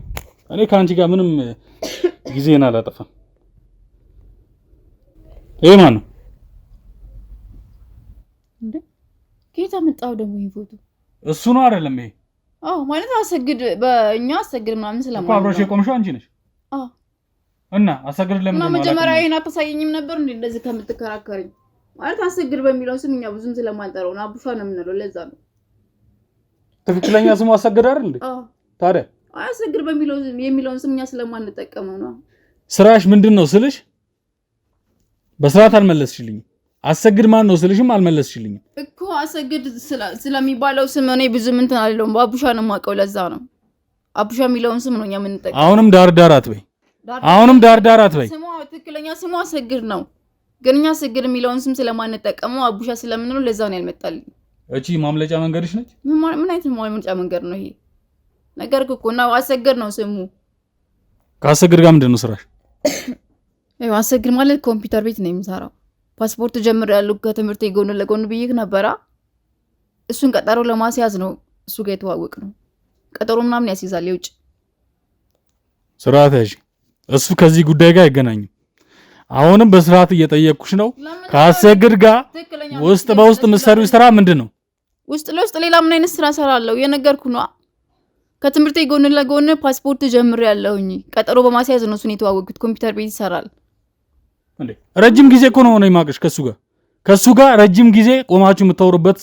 እኔ ከአንቺ ጋር ምንም ጊዜን አላጠፋም። ይሄ ማን ነው እንዴ? ጌታ መጣው ደግሞ ይሄ ፎቶ እሱ ነው አይደለም? ይሄ አዎ፣ ማለት አሰግድ በእኛ አሰግድ ምናምን ስለማለት እኮ አብረሽ የቆምሽው አንቺ ነሽ። አዎ። እና አሰግድ ለምን ነው? መጀመሪያ ይሄን አታሳየኝም ነበር እንዴ? እንደዚህ ከምትከራከረኝ ማለት አሰግድ በሚለው ስም እኛ ብዙም ስለማንጠራው ነው አቡሻ ነው የምንለው። ለዛ ነው ትክክለኛ ስሙ አሰግድ አይደል እንዴ? አዎ። ታዲያ አሰግድ በሚለው የሚለውን ስም እኛ ስለማንጠቀመው ነው። ስራሽ ምንድነው ስልሽ በስርዓት አልመለስሽልኝም። አሰግድ ማን ነው ስልሽም አልመለስሽልኝም እኮ። አሰግድ ስለሚባለው ስም እኔ ብዙም እንትን አልለውም። በአቡሻ ነው የማውቀው። ለዛ ነው አቡሻ የሚለውን ስም ነው እኛ የምንጠቀመው። አሁንም ዳር አትበይ። አሁንም ዳር አትበይ። ስሙ ትክክለኛ ስሙ አሰግድ ነው፣ ግን እኛ አሰግድ የሚለውን ስም ስለማንጠቀመው አቡሻ ስለምንለው ለዛ ነው ያልመጣልኝ። እቺ ማምለጫ መንገድሽ ነች። ምን አይነት ማምለጫ መንገድ ነው ይሄ? ነገር እኮ ነው አሰግድ ነው ስሙ። ከአሰግድ ጋር ምንድን ነው ስራሽ? አይው አሰግድ ማለት ኮምፒውተር ቤት ነው የምሰራው። ፓስፖርት ጀምሬያለሁ ከትምህርቴ ጎን ለጎን ብዬሽ ነበራ። እሱን ቀጠሮ ለማስያዝ ነው እሱ ጋር የተዋወቅነው። ቀጠሮ ምናምን ያስይዛል የውጭ ስርዓት ያዥ። እሱ ከዚህ ጉዳይ ጋር አይገናኝም። አሁንም በስርዓት እየጠየቅኩሽ ነው። ከአሰግድ ጋር ውስጥ በውስጥ የምትሰሪው ስራ ምንድን ነው? ውስጥ ለውስጥ ሌላ ምን አይነት ስራ እሰራለሁ? የነገርኩህ ነው። ከትምህርቴ ጎን ለጎን ፓስፖርት ጀምሬያለሁኝ። ቀጠሮ በማስያዝ ነው እሱን የተዋወቅኩት። ኮምፒውተር ቤት ይሰራል። እንዴ ረጅም ጊዜ እኮ ነው የማውቅሽ። ከሱ ጋር ረጅም ጊዜ ቆማችሁ የምታወሩበት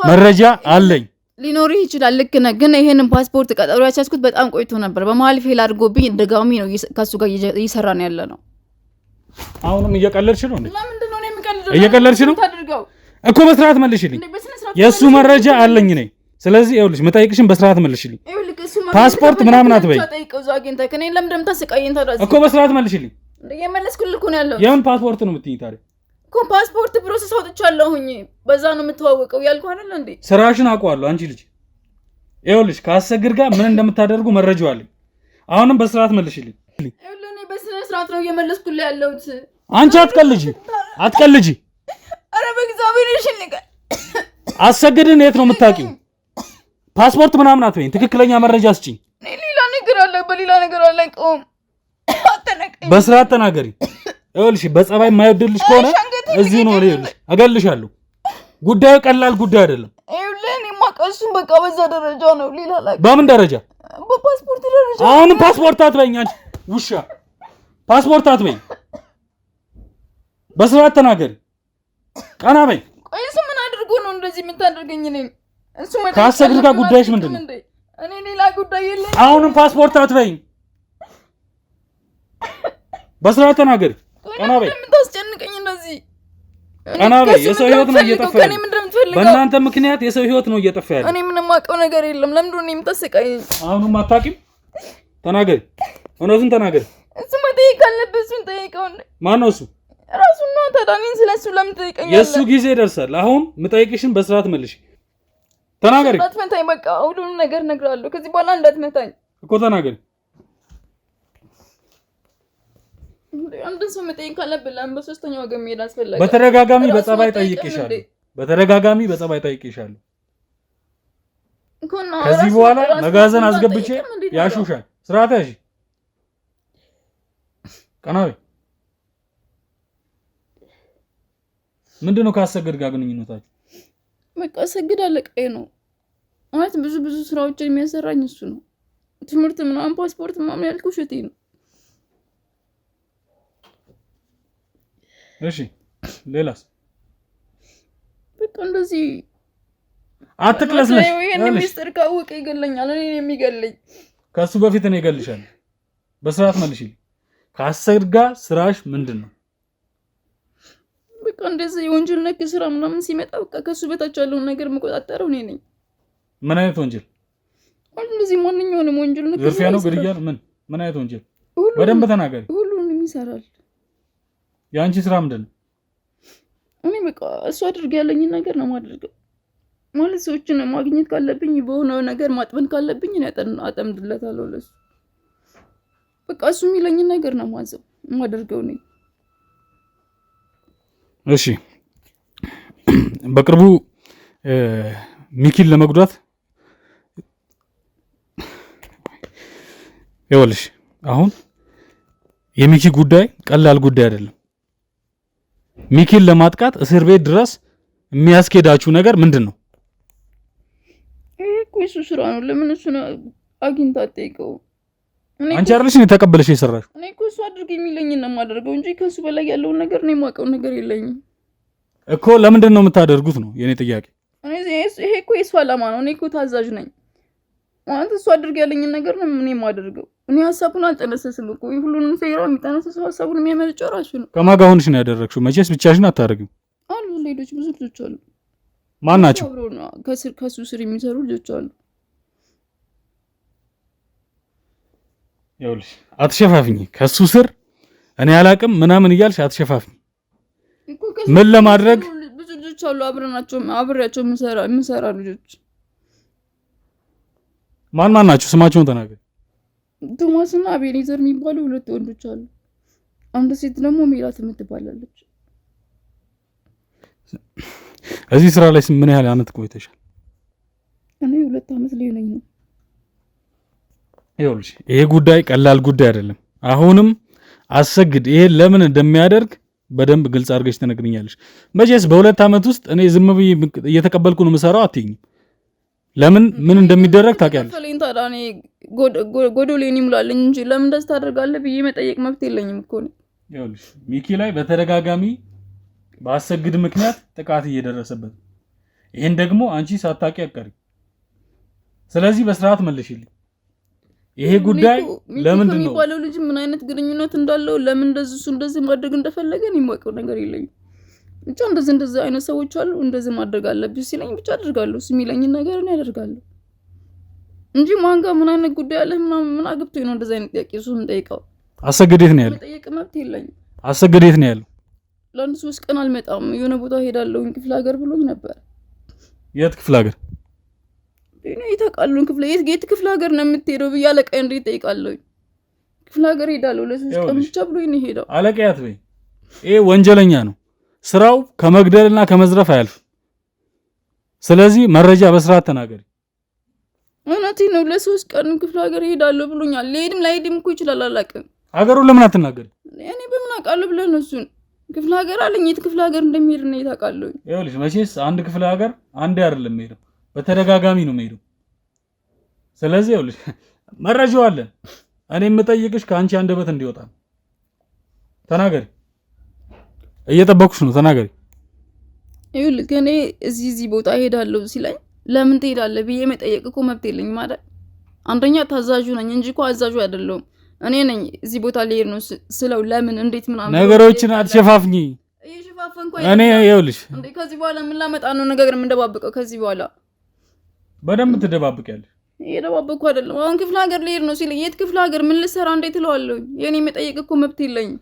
መረጃ አለኝ። ሊኖርህ ይችላል። ልክ ነህ። ግን ይሄንን ፓስፖርት ቀጠሮ ያስያዝኩት በጣም ቆይቶ ነበር። በመሀል ፌል አድርጎብኝ ድጋሚ ነው ከሱ ጋር እየሰራን ያለ ነው። አሁንም እየቀለድሽ ነው እንዴ? ለምንድን ነው የምቀልደው? እየቀለድሽ ነው እኮ። በስርዓት መልሽልኝ። የሱ መረጃ አለኝ ነኝ። ስለዚህ ይኸውልሽ መጠይቅሽን በስርዓት መልሽልኝ። ፓስፖርት ምናምን አትበይ እኮ። በስርዓት መልሽልኝ። የመለስኩልህ እኮ ነው ያለው። የምን ፓስፖርት ነው የምትይኝ ታዲያ? እኮ ፓስፖርት ፕሮሰስ አውጥቻለሁኝ። በዛ ነው የምትዋወቀው ያልኩህ አይደል እንዴ? ስራሽን አውቀዋለሁ አንቺ ልጅ። ይኸውልሽ ከአሰግድ ጋር ምን እንደምታደርጉ መረጃው አለኝ። አሁንም በስርዓት መልሽልኝ። ይኸውልህ እኔ በስነ ስርዓት ነው እየመለስኩልህ ያለሁት። አንቺ አትቀልጂ። ኧረ በእግዚአብሔር እሺ። አሰግድን የት ነው የምታውቂው? ፓስፖርት ምናምን አትበይኝ። ትክክለኛ መረጃ ስጪኝ። ሌላ ነገር አለ፣ በሌላ ነገር አለቀውም። አተነቀኝ። በስርዓት ተናገሪ። ይኸውልሽ በጸባይ የማይወድልሽ ከሆነ እዚህ ነው ልልሽ፣ እገልሻለሁ። ጉዳዩ ቀላል ጉዳይ አይደለም። ይኸውልህ እኔ የማውቀው በቃ በዛ ደረጃ ነው። ሌላ ላይ በምን ደረጃ? በፓስፖርት ደረጃ። አሁንም ፓስፖርት አትበይኝ አንቺ ውሻ። ፓስፖርት አትበይኝ። በስርዓት ተናገሪ። ቀና በይ። ቆይ እሱ ምን አድርጎ ነው እንደዚህ የምታደርገኝ? እኔን እሱ ከአሰግድ ጋር ጉዳይሽ ምንድን ነው? እኔ ሌላ ጉዳይ የለኝ። አሁንም ፓስፖርት አትበይኝ። በስርዓት ተናገሪ። ቀና በይ። ምን ታስጨንቀኝ እንደዚህ? ቀና በይ። የሰው ህይወት ነው እየጠፋ ያለው። በእናንተ ምክንያት የሰው ህይወት ነው እየጠፋ ያለው። እኔ ምንም የማውቀው ነገር የለም። ለምንድን ነው የምታሰቃኝ? አሁንም አታውቂም? ተናገሪ። እውነቱን ተናገሪ። እሱ መጠየቅ አለበት። እሱን ጠይቀው። ማን ነው እሱ? ራሱ ነው ታዳሚን። ስለሱ ለምን ትጠይቀኛለህ? የሱ ጊዜ ይደርሳል። አሁን የምጠይቅሽን በስርዓት መልሽ። ተናገሪ። እንዳትመታኝ። በቃ ሁሉንም ነገር እነግርሃለሁ። ከዚህ በኋላ እንዳትመታኝ እኮ ተናገሪ። አንድን ሰው መጠየቅ ካለብህ ለምን በሶስተኛው ወገን መሄድ አስፈላጊ? በተደጋጋሚ በጸባይ ጠይቄሻለሁ። በተደጋጋሚ በጸባይ ጠይቄሻለሁ። ከዚህ በኋላ መጋዘን አስገብቼ ያሹሻል። ስርዓት ያዥ። ቀና በይ። ምንድነው ከአሰግድ ጋር ግንኙነታችሁ? በቃ አሰግድ አለቃዬ ነው ማለት ብዙ ስራዎችን የሚያሰራኝ እሱ ነው። ትምህርት ምናምን ፓስፖርት ምናምን ያልኩህ እሸቴ ነው። እሺ ሌላስ? በቃ እንደዚህ አትቅለስለሽ። ይሄን ሚስጥር ካወቀ ይገለኛል። እኔ የሚገለኝ ከሱ በፊት እኔ እገልሻለሁ። በስርዓት መልሽልኝ። ከአሰግድ ጋር ስራሽ ምንድን ነው? በቃ እንደዚህ የወንጀል ነክ ስራ ምናምን ሲመጣ በቃ ከሱ በታች ያለውን ነገር መቆጣጠረው እኔ ነኝ። ምን አይነት ወንጀል? እንደዚህ ማንኛውንም ወንጀል ነክ ዝርፊያ ነው? ግድያ? ምን አይነት ወንጀል? በደንብ ተናገሪ። ሁሉንም ይሰራል። የአንቺ ስራ ምንድን ነው? እኔ በቃ እሱ አድርግ ያለኝን ነገር ነው የማደርገው። ማለት ሰዎችን ማግኘት ካለብኝ በሆነ ነገር ማጥበን ካለብኝ እኔ አጠምድለታለሁ ለሱ። በቃ እሱ የሚለኝን ነገር ነው ማዘው የማደርገው እኔ። እሺ በቅርቡ ሚኪን ለመጉዳት ይኸውልሽ አሁን የሚኪ ጉዳይ ቀላል ጉዳይ አይደለም። ሚኪን ለማጥቃት እስር ቤት ድረስ የሚያስኬዳችሁ ነገር ምንድን ነው? ይሄ እኮ እሱ ስራ ነው። ለምን እሱ አግኝታ አትጠይቀው? አንቺ አይደለሽ እኔ ተቀበለሽ የሰራሽ? እኔ እኮ እሱ አድርግ የሚለኝን ነው የማደርገው እንጂ ከሱ በላይ ያለውን ነገር እኔ የማውቀው ነገር የለኝም እኮ። ለምንድን ነው የምታደርጉት ነው የኔ ጥያቄ። ይሄ እኮ የሱ ዓላማ ነው። እኔ እኮ ታዛዥ ነኝ ማለት እሱ አድርግ ያለኝን ነገር ነው እኔ የማደርገው። እኔ ሀሳቡን አልጠነሰስም እኮ። ሁሉንም ሴራ የሚጠነሰሰው ሀሳቡን የሚያመነጨው ራሱ ነው። ከማን ጋር ሆነሽ ነው ያደረግሽው? መቼስ ብቻሽን አታደርጊም። አሉ ሌሎች ብዙ ልጆች አሉ። ማን ናቸው? ከሱ ስር የሚሰሩ ልጆች አሉ። ይኸውልሽ አትሸፋፍኝ። ከሱ ስር እኔ አላቅም ምናምን እያልሽ አትሸፋፍኝ። ምን ለማድረግ ብዙ ልጆች አሉ አብሬያቸው የምሰራ ልጆች። ማን ናቸው? ስማቸውን ተናገር። ቶማስ እና አቤኔዘር የሚባሉ ሁለት ወንዶች አሉ። አንድ ሴት ደግሞ ሜላት የምትባላለች። እዚህ ስራ ላይ ምን ያህል አመት ቆይተሻል? እኔ 2 አመት ሊሆነኝ ነው። ይኸውልሽ ይሄ ጉዳይ ቀላል ጉዳይ አይደለም። አሁንም አሰግድ ይሄን ለምን እንደሚያደርግ በደንብ ግልጽ አድርገሽ ትነግሪኛለሽ። መቼስ በ2 አመት ውስጥ እኔ ዝም ብዬ እየተቀበልኩ ነው የምሰራው አትይኝም። ለምን ምን እንደሚደረግ ታውቂያለሽ። ታዲያ እኔ ጎዶሌን ይሙላልኝ እንጂ ለምን እንደዚህ ታደርጋለህ ብዬ መጠየቅ መብት የለኝም እኮ ነው። ይኸውልሽ ሚኪ ላይ በተደጋጋሚ በአሰግድ ምክንያት ጥቃት እየደረሰበት፣ ይሄን ደግሞ አንቺ ሳታውቂ አትቀሪ። ስለዚህ በስርዓት መልሽልኝ። ይሄ ጉዳይ ለምንድን ነው የሚባለው ልጅ ምን አይነት ግንኙነት እንዳለው ለምን እንደዚህ ማድረግ እንደፈለገ እኔ የማውቀው ነገር የለኝም። ብቻ እንደዚህ አይነት ሰዎች አሉ። እንደዚህ ማድረግ አለብኝ ሲለኝ ብቻ አድርጋለሁ። እሱ የሚለኝን ነገር እኔ አደርጋለሁ እንጂ ማን ጋር ምን አይነት ጉዳይ አለ ምን አግብቶኝ ነው እንደዚህ አይነት ጥያቄ እሱን ጠይቀው። አሰግድ የት ነው ያለው? ጠይቅ መብት የለኝም። አሰግድ የት ነው ያለው? ለአንድ 3 ቀን አልመጣም የሆነ ቦታ ሄዳለሁ ክፍለ ሀገር ብሎኝ ነበር። የት ክፍለ ሀገር? እኔ ይተቃሉን የት ክፍለ ሀገር ነው የምትሄደው ብዬ አለቃዬ እንዴት ጠይቃለሁ? ክፍለ ሀገር ሄዳለሁ ለ3 ቀን ብቻ ብሎኝ ነው ሄደው። አለቃዬ አትበይ። ይሄ ወንጀለኛ ነው። ስራው ከመግደልና ከመዝረፍ አያልፍም። ስለዚህ መረጃ በስርዓት ተናገሪ። እውነቴን ነው። ለ3 ቀን ክፍለ ሀገር እሄዳለሁ ብሎኛል። ሊሄድም ላይሄድም እኮ ይችላል፣ አላውቅም። ሀገሩን ለምን አትናገሪ? እኔ በምን አውቃለሁ ብለህ ነው? እሱን ክፍለ ሀገር አለኝ። የት ክፍለ ሀገር እንደሚሄድ ነው የታውቃለሁ? ይኸውልሽ መቼስ አንድ ክፍለ ሀገር አንዴ አይደለም የምሄደው፣ በተደጋጋሚ ነው የምሄደው። ስለዚህ ይኸውልሽ መረጃው አለ። እኔ የምጠይቅሽ ከአንቺ አንደበት እንዲወጣ ተናገሪ። እየጠበኩሽ ነው፣ ተናገሪ። ይኸውልህ እኔ እዚህ ቦታ እሄዳለሁ ሲለኝ ለምን ትሄዳለህ ብዬ መጠየቅ እኮ መብት የለኝም ማለት። አንደኛ ታዛዡ ነኝ እንጂ እኮ አዛዡ አይደለሁም። እኔ ነኝ እዚህ ቦታ ልሄድ ነው ስለው ለምን እንዴት ምናምን ነገሮችን አትሸፋፍኝ። እየሸፋፈንኩ እኔ ይኸውልሽ እንዴ ከዚህ በኋላ ምን ላመጣ ነው ነገር የምንደባብቀው? ከዚህ በኋላ በደንብ ትደባብቂያለሽ። እየደባበቅኩ አይደለም። አሁን ክፍለ ሀገር ልሄድ ነው ሲል የት ክፍለ ሀገር ምን ልሰራ እንዴት እለዋለሁ? የኔ መጠየቅ እኮ መብት የለኝም።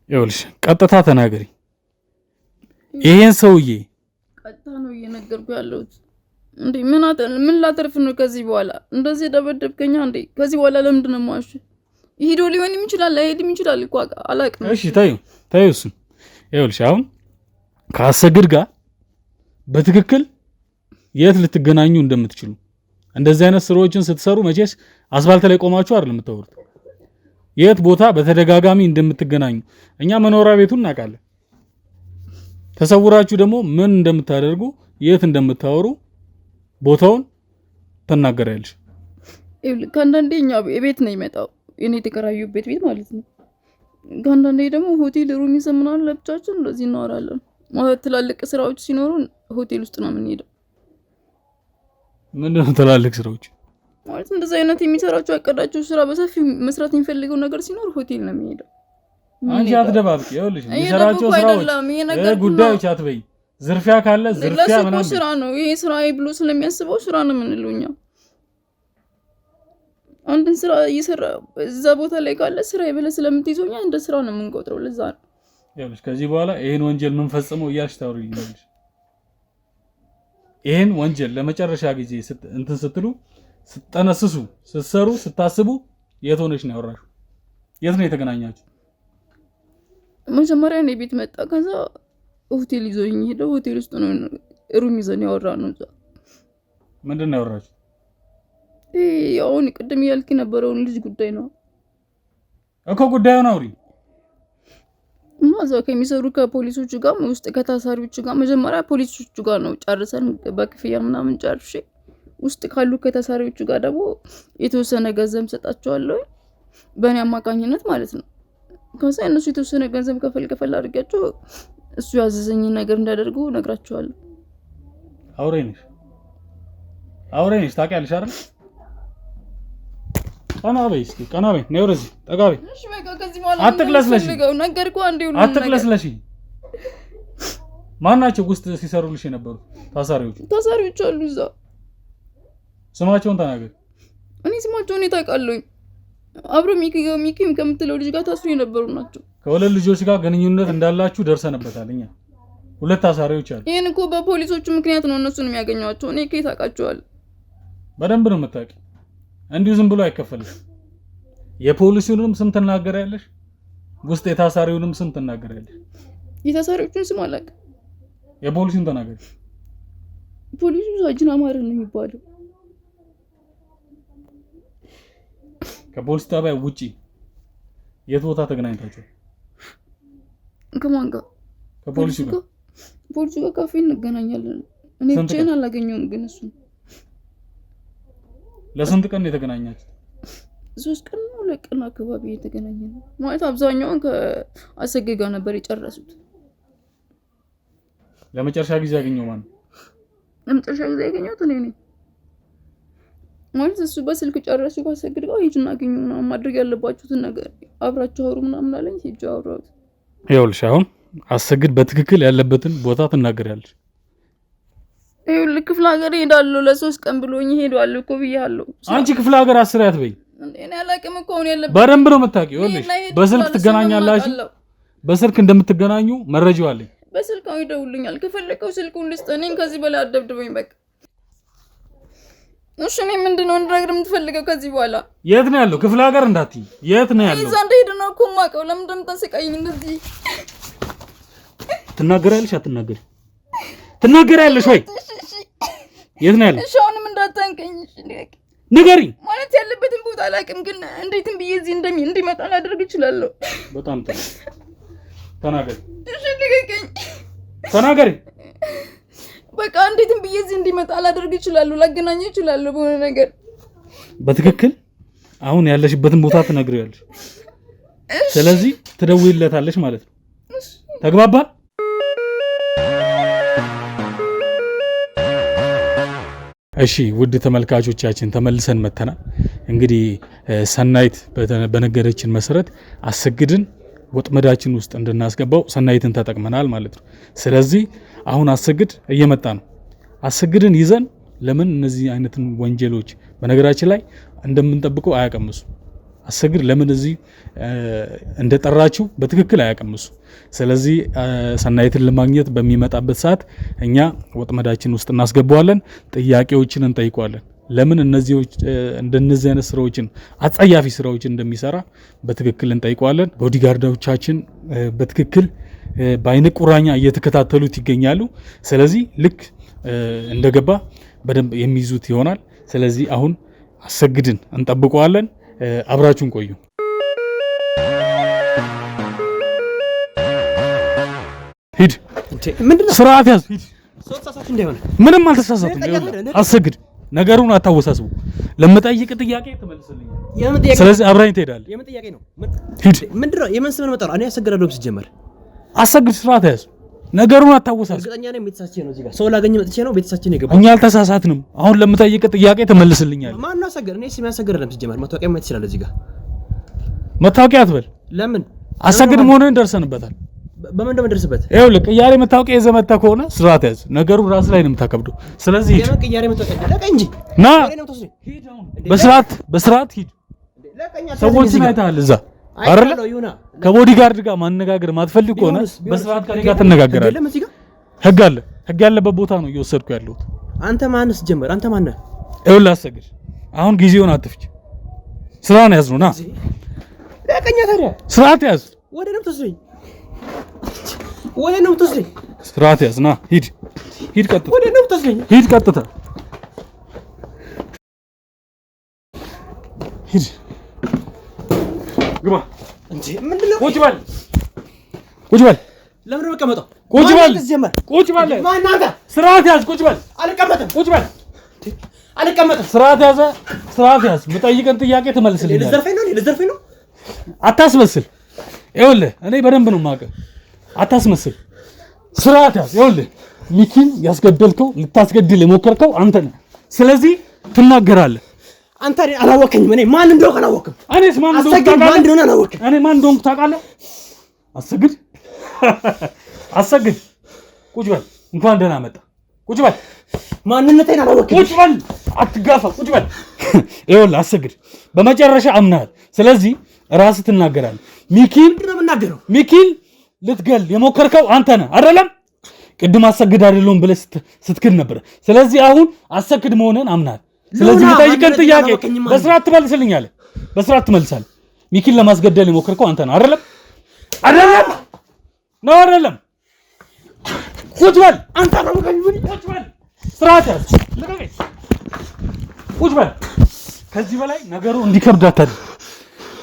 ይኸውልሽ ቀጥታ ተናገሪ። ይሄን ሰውዬ ቀጥታ ነው እየነገርኩ ያለሁት። እንዴ ምን ላተርፍ ነው ከዚህ በኋላ? እንደዚህ ደበደብከኛ እንዴ? ከዚህ በኋላ ለምንድን ነው የማዋሽ? ሄዶ ሊሆን ይችላል አይሄድም ይችላል እኮ አላውቅም። እሺ ታዩ እሱን ይኸውልሽ አሁን ከአሰግድ ጋር በትክክል የት ልትገናኙ እንደምትችሉ እንደዚህ አይነት ስራዎችን ስትሰሩ መቼስ አስፋልት ላይ ቆማችሁ አይደለም የምታወሩት። የት ቦታ በተደጋጋሚ እንደምትገናኙ እኛ መኖሪያ ቤቱን እናውቃለን። ተሰውራችሁ ደግሞ ምን እንደምታደርጉ የት እንደምታወሩ ቦታውን ትናገራለሽ። ከአንዳንዴ እኛ ቤት ነው ይመጣው የኔ የተከራዩበት ቤት ማለት ነው። ከአንዳንዴ ደግሞ ሆቴል ሩም ይዘን ምናምን ለብቻችን እንደዚህ እናወራለን። ማለት ትላልቅ ስራዎች ሲኖሩ ሆቴል ውስጥ ነው የምንሄደው። ምንድን ነው ትላልቅ ስራዎች ማለት? እንደዚህ አይነት የሚሰራቸው ያቀዳቸው ስራ በሰፊው መስራት የሚፈልገው ነገር ሲኖር ሆቴል ነው የሚሄደው። አንቺ አትደባብቂ። ይኸውልሽ የሚሰራቸው ስራዎች ጉዳዮች አትበይ። ዝርፊያ ካለ ዝርፊያ ምናምን ስራ ነው ይሄ ስራዬ ብሎ ስለሚያስበው ስራ ነው የምንለው እኛ። አንድን ስራ እየሰራ እዛ ቦታ ላይ ካለ ስራ ይበለ ስለምትይዞኛ እንደ ስራ ነው የምንቆጥረው። ለዛ ነው ይኸውልሽ ከዚህ በኋላ ይሄን ወንጀል ምን ፈጽመው እያልሽ ታውሪኛለሽ። ይሄን ወንጀል ለመጨረሻ ጊዜ እንትን ስትሉ ስትጠነስሱ ስትሰሩ ስታስቡ የት ሆነሽ ነው ያወራሽው? የት ነው የተገናኛችሁ? መጀመሪያ ነው ቤት መጣ። ከዛ ሆቴል ይዞኝ ሄደ። ሆቴል ውስጥ ነው ሩም ይዘን ያወራነው። እዛ ምንድን ነው ያወራችሁ? አሁን ቅድም ያልክ የነበረውን ልጅ ጉዳይ ነው እኮ። ጉዳዩን አውሪ። እዛ ከሚሰሩ ከፖሊሶቹ ጋር ውስጥ ከታሳሪዎቹ ጋር መጀመሪያ ፖሊሶቹ ጋር ነው ጨርሰን በክፍያ ምናምን ጨርሼ ውስጥ ካሉ ከታሳሪዎቹ ጋር ደግሞ የተወሰነ ገንዘብ ሰጣቸዋለሁ በእኔ አማካኝነት ማለት ነው። ከዛ እነሱ የተወሰነ ገንዘብ ከፈል አድርጋቸው እሱ ያዘዘኝ ነገር እንዳደርጉ ነግራቸዋለሁ። አውሬ ነሽ ታውቂያለሽ አይደል? ቀና በይ እስኪ ቀና በይ ነው ወረዚ ጠጋ በይ። እሺ በቃ ከዚህ በኋላ አትቅለስለሽ ነገርኩ። አንዴ ሁሉ አትቅለስለሽ። ማናቸው ውስጥ ሲሰሩልሽ የነበሩ ታሳሪዎች አሉ እዛ። ስማቸውን ተናገር። እኔ ስማቸውን ታውቃለሁ። አብሮ ሚኪም ከምትለው ልጅ ጋር ታስሩ የነበሩ ናቸው። ከሁለት ልጆች ጋር ግንኙነት እንዳላችሁ ደርሰንበታል እኛ። 2 ታሳሪዎች አሉ። ይሄን እኮ በፖሊሶቹ ምክንያት ነው እነሱን የሚያገኙዋቸው። እኔ ከየት አውቃቸዋለሁ? በደንብ ነው የምታውቂ። እንዲሁ ዝም ብሎ አይከፈልሽ። የፖሊሱንም ስም ትናገሪያለሽ፣ ውስጥ የታሳሪውንም ስም ትናገሪያለሽ። የታሳሪዎቹን ስም አላውቅም። የፖሊሱን ተናገሪ። ፖሊሱ ሳጅን አማረ ነው የሚባለው። ከፖሊስ ጣቢያ ውጪ የት ቦታ ተገናኝታችሁ? ከማን ጋር? ከፖሊሱ ጋር። ፖሊሱ ጋር ካፌ እንገናኛለን። እኔ ብቻዬን አላገኘሁም ግን እሱ። ለስንት ቀን የተገናኛችሁ? 3 ቀን ነው 2 ቀን አካባቢ የተገናኘነው። ማለት አብዛኛውን ከአሰገድ ጋር ነበር የጨረሱት። ለመጨረሻ ጊዜ ያገኘው ማን ነው? ለመጨረሻ ጊዜ ያገኘሁት እኔ ነኝ። ማለት እሱ በስልክ ጨረሱ ከአሰገድ ጋር ሂጅና አገኙ ምናምን ማድረግ ያለባችሁትን ነገር አብራችሁ አውሩ ምናምን አለኝ። ሂጅ አውራሁት። ይኸውልሽ አሁን አሰገድ በትክክል ያለበትን ቦታ ትናገሪያለሽ። ይኸውልህ ክፍለ ሀገር ሄዳለሁ ለ3 ቀን ብሎኝ ሄዷል እኮ ብያለሁ። አንቺ ክፍለ ሀገር አስር አትበይ። እኔ አላውቅም እኮ ነው ያለበት። በደንብ ነው የምታውቂው። ይኸውልሽ በስልክ ትገናኛላችሁ። በስልክ እንደምትገናኙ መረጃው አለኝ። በስልክ ይደውልኛል። ከፈለከው ስልኩን ልስጥ። እኔን ከዚህ በላይ አደብድበኝ በቃ። እሺ እኔ ምንድነው እንድነግር የምትፈልገው ከዚህ በኋላ? የት ነው ያለው? ክፍለ ሀገር እንዳትዪ። የት ነው ያለው? እዛ እንደሄደ ነው እኮ የማውቀው። ለምን እንደምታሰቃይኝ እንደዚህ? ትናገሪያለሽ አትናገሪ? ትናገሪያለሽ ወይ? የት ነው ያለው? እሺ አሁንም እንዳታንቀኝ። ንገሪ። ማለት ያለበትን ቦታ አላውቅም፣ ግን እንዴትም ብዬ እዚህ እንዲመጣ ላደርግ እችላለሁ። በጣም ጥሩ ተናገሪ። እሺ ልቀቀኝ። ተናገሪ። በቃ እንዴትም ብዬ እዚህ እንዲመጣ ላደርግ እችላለሁ፣ ላገናኘው እችላለሁ በሆነ ነገር። በትክክል አሁን ያለሽበትን ቦታ ትነግሪያለሽ። ስለዚህ ትደውይለታለሽ ማለት ነው። ተግባባል? እሺ ውድ ተመልካቾቻችን ተመልሰን መተናል። እንግዲህ ሰናይት በነገረችን መሰረት አሰግድን ወጥመዳችን ውስጥ እንድናስገባው ሰናይትን ተጠቅመናል ማለት ነው። ስለዚህ አሁን አሰግድ እየመጣ ነው። አሰግድን ይዘን ለምን እነዚህ አይነትን ወንጀሎች በነገራችን ላይ እንደምንጠብቀው አያቀምሱ። አሰግድ ለምን እዚህ እንደጠራችሁ በትክክል አያቀምሱ። ስለዚህ ሰናይትን ለማግኘት በሚመጣበት ሰዓት እኛ ወጥመዳችን ውስጥ እናስገባዋለን፣ ጥያቄዎችን እንጠይቀዋለን። ለምን እንደነዚህ አይነት ስራዎችን አጸያፊ ስራዎችን እንደሚሰራ በትክክል እንጠይቀዋለን። ቦዲጋርዶቻችን በትክክል በአይነ ቁራኛ እየተከታተሉት ይገኛሉ። ስለዚህ ልክ እንደገባ በደንብ የሚይዙት ይሆናል። ስለዚህ አሁን አሰግድን እንጠብቀዋለን። አብራችሁን ቆዩ። ሂድ፣ ስርዓት ያዝ። ምንም አልተሳሳትም። አሰግድ፣ ነገሩን አታወሳስቡ። ለምጠይቅ ጥያቄ ትመልስልኛለህ። ስለዚህ አብራኝ ትሄዳለህ። ሂድ። ምንድነው የምን ስም ነው መጣው? እኔ አሰግዳለሁ ሲጀመር። አሰግድ፣ ስርዓት ያዝ። ነገሩን አታወሳስቡ። እርግጠኛ ነኝ ቤተሰቦቼ ነው እዚህ ጋር ሰው ላገኝ መጥቼ ነው ቤተሰቦቼ ነው የገባው። እኛ አልተሳሳትንም። አሁን ለምጠይቅ ጥያቄ ትመልስልኛለህ። ማን ነው አሰግድ? እኔ ስም ያሰግድ አይደለም ሲጀመር። መታወቂያ ማየት ይችላል እዚህ ጋር። መታወቂያ አትበል። ለምን አሰግድ መሆኑን ደርሰንበታል። በምን እንደምደርስበት ይኸውልህ፣ ቅያሬ መታወቂያ ይዘህ መጣህ ከሆነ ስርዓት ያዝ። ነገሩ ራስ ላይ ነው የምታከብደው። ስለዚህ ሂድ። ቅያሬ መታወቂያ ለቀ እንጂ ና፣ በስርዓት ሂድ። ሰዎችን አይተሃል እዛ አይደለ? ከቦዲጋርድ ጋር ማነጋገር ማትፈልግ ከሆነ በስርዓት ከኔ ጋር ትነጋገራለህ። ህግ አለ። ህግ ያለበት ቦታ ነው እየወሰድኩ ያለሁት። አንተ ማንስ ጀመር? አንተ ማን ነህ? ይኸውልህ አሰግድ፣ አሁን ጊዜውን አትፍጭ። ስራን ያዝ ነው። ና ለቀኛ። ታዲያ ስርዓት ያዝ። ወደ ነው ተስለኝ፣ ወደ ነው ተስለኝ። ስርዓት ያዝ። ና ሂድ፣ ሂድ፣ ቀጥታ ወደ ነው ተስለኝ። ሂድ፣ ቀጥታ ሂድ። ግባ እንዴ! ምንድነው? ቁጭ በል፣ ቁጭ በል። ለምን ነው መቀመጠው? ቁጭ በል፣ ቁጭ በል። ማን አንተ? ስርዓት ያዝ። ቁጭ በል። አልቀመጥም። ቁጭ በል። አልቀመጥም። ስርዓት ያዘ። ስርዓት ያዝ። የምጠይቀን ጥያቄ ትመልስልኛለህ። ልዘርፈኝ ነው? አታስመስል። ይኸውልህ እኔ በደንብ ነው የማውቅህ። አታስመስል። ስርዓት ያዝ። ይኸውልህ ሚኪን ያስገደልከው ልታስገድል የሞከርከው አንተ ነህ። ስለዚህ ትናገራለህ። አንተ አላወቀኝም። እኔ ማን እንደሆንኩ አላወቅም። እኔስ ማን እንደሆንኩ አላወቅም። እኔ ማን እንደሆንኩ ታውቃለህ? አሰግድ፣ አሰግድ፣ ቁጭ በል። እንኳን ደህና መጣ። ቁጭ በል። ማንነቴን አላወቅም። ቁጭ በል። አትጋፋ። ቁጭ በል። ይኸውልህ አሰግድ፣ በመጨረሻ አምናል። ስለዚህ ራስህ ትናገራለህ። ሚኪን ልትገል የሞከርከው አንተ ነህ አይደለም? ቅድም አሰግድ አይደለም ብለህ ስትክድ ነበር። ስለዚህ አሁን አሰግድ መሆንህን አምናል። ስለዚህ የምጠይቀን ጥያቄ በስርዓት ትመልስልኛለህ። በስርዓት ትመልሳለህ። ሚኪን ለማስገደል የሞከርከው አንተ ነህ አይደለም? አይደለም ነው አይደለም? ቁጭ በል። አንተ ነው ቁጭ በል። ስርዓት ያዝ። ልቀቀኝ። ቁጭ በል። ከዚህ በላይ ነገሩ እንዲከብድ አታድርግ።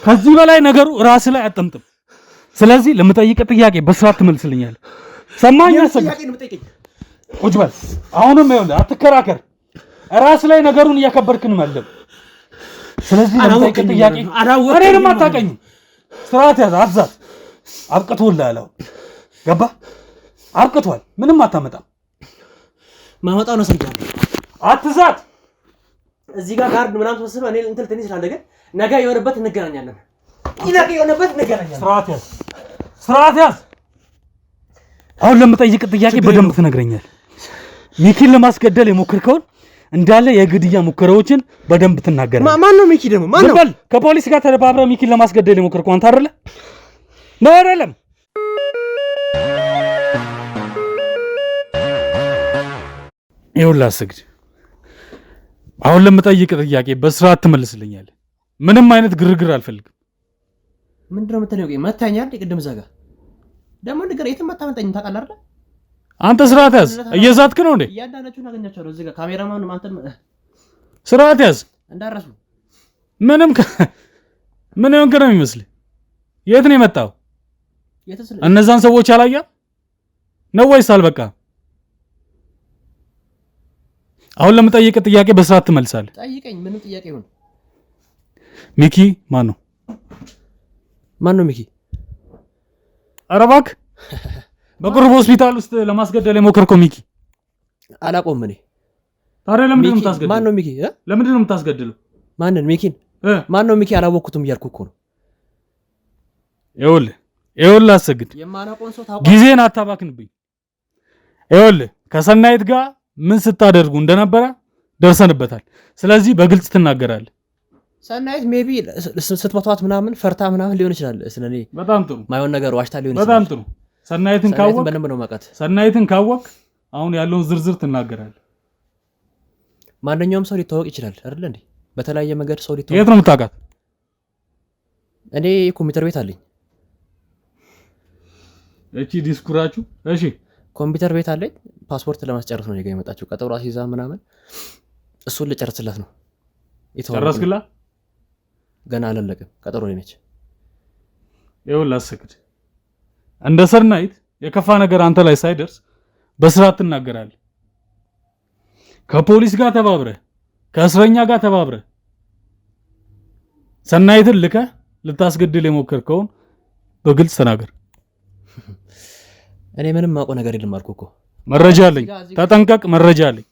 ከዚህ በላይ ነገሩ ራስ ላይ አጠምጥም። ስለዚህ ለምጠይቅ ጥያቄ በስርዓት ትመልስልኛለህ። ሰማኝ? ቁጭ በል። አሁንም ይኸውልህ አትከራከር። ራስ ላይ ነገሩን እያከበድክን ማለት። ስለዚህ ለምጠይቅ ጥያቄ እኔንም አታውቀኝም። ስርዓት ያዝ። አትዛት። አብቅቶልሃል። ገባ? አብቅቷል። ምንም አታመጣም። ማመጣው ነው ሰይጣን። አትዛት። እዚህ ጋር ጋርድ ምናምን ተወሰነ። እኔ እንትን ትንሽ ስላደገ ነገ የሆነበት እንገናኛለን። ነገ የሆነበት እንገናኛለን። ስርዓት ያዝ። ስርዓት ያዝ። አሁን ለምጠይቅ ጥያቄ በደንብ ትነግረኛለህ። ሚኪን ለማስገደል የሞከርከውን እንዳለ የግድያ ሙከራዎችን በደንብ ትናገራለህ። ማን ነው ሚኪ ደግሞ? ማን ነው? ከፖሊስ ጋር ተደባብረህ ሚኪን ለማስገደል የሞከርከው አንተ አይደለ? ነው አይደለም? ይኸውልህ አሰግድ፣ አሁን ለምጠይቅ ጥያቄ በስርዓት ትመልስልኛለህ። ምንም አይነት ግርግር አልፈልግም። ምንድነው የምትለው? መታኛል። ቅድም እዛ ጋር ደግሞ ነገር የትም አታመጣኝም። ታውቃለህ አይደል? አንተ ስርዓት ያዝ። እየዛትክ ነው እንዴ? እያንዳንዳችሁን አገኛቸዋለሁ እዚህ ጋር ካሜራማን አንተን። ስርዓት ያዝ። እንዳረሱ ምንም ምን ነው የሚመስል? የት ነው የመጣው? እነዛን ሰዎች አላያ ነው ወይስ አልበቃ? አሁን ለምጠይቅ ጥያቄ በስርዓት ትመልሳለህ። ጠይቀኝ። ምንም ጥያቄ ይሁን። ሚኪ ማን ነው? ሚኪ? ኧረ እባክህ በቅርቡ ሆስፒታል ውስጥ ለማስገደል የሞከርከው ሚኪ? አላውቀውም እኔ። ታዲያ ለምንድን ነው የምታስገድለው? ማን ነው ሚኪ? ለምንድን ነው የምታስገድለው? ማንን? ሚኪን? ማን ነው ሚኪ? አላወቅኩትም እያልኩ እኮ ነው። ይኸውልህ አሰግድ፣ ጊዜን አታባክንብኝ። ይኸውልህ ከሰናይት ጋር ምን ስታደርጉ እንደነበረ ደርሰንበታል። ስለዚህ በግልጽ ትናገራለህ። ሰናይት ሜቢ ስትመቷት ምናምን ፈርታ ምናምን ሊሆን ይችላል። ስለኔ በጣም ጥሩ ማይሆን ነገር ዋሽታ ሊሆን ይችላል። በጣም ጥሩ። ሰናይትን ካወቅ አሁን ያለውን ዝርዝር ትናገራለህ። ማንኛውም ሰው ሊታወቅ ይችላል አይደል እንዴ? በተለያየ መንገድ ሰው ሊታወቅ። የት ነው የምታውቃት? እኔ ኮምፒውተር ቤት አለኝ። እቺ ዲስኩራችሁ? እሺ ኮምፒውተር ቤት አለኝ። ፓስፖርት ለማስጨረስ ነው የጋ የመጣችው። ቀጠሮ አስይዛ ምናምን እሱን ልጨርስላት ነው። ጨረስክላት? ገና አላለቅም። ቀጠሮ ላይ ነች። ይኸውልህ አሰግድ፣ እንደ ሰናይት የከፋ ነገር አንተ ላይ ሳይደርስ በስርዓት ትናገራለህ። ከፖሊስ ጋር ተባብረህ ከእስረኛ ጋር ተባብረህ ሰናይትን ልከህ ልታስገድል የሞከርከውን በግልጽ ተናገር። እኔ ምንም ማውቀው ነገር የለም አልኩህ እኮ። መረጃ አለኝ፣ ተጠንቀቅ። መረጃ አለኝ።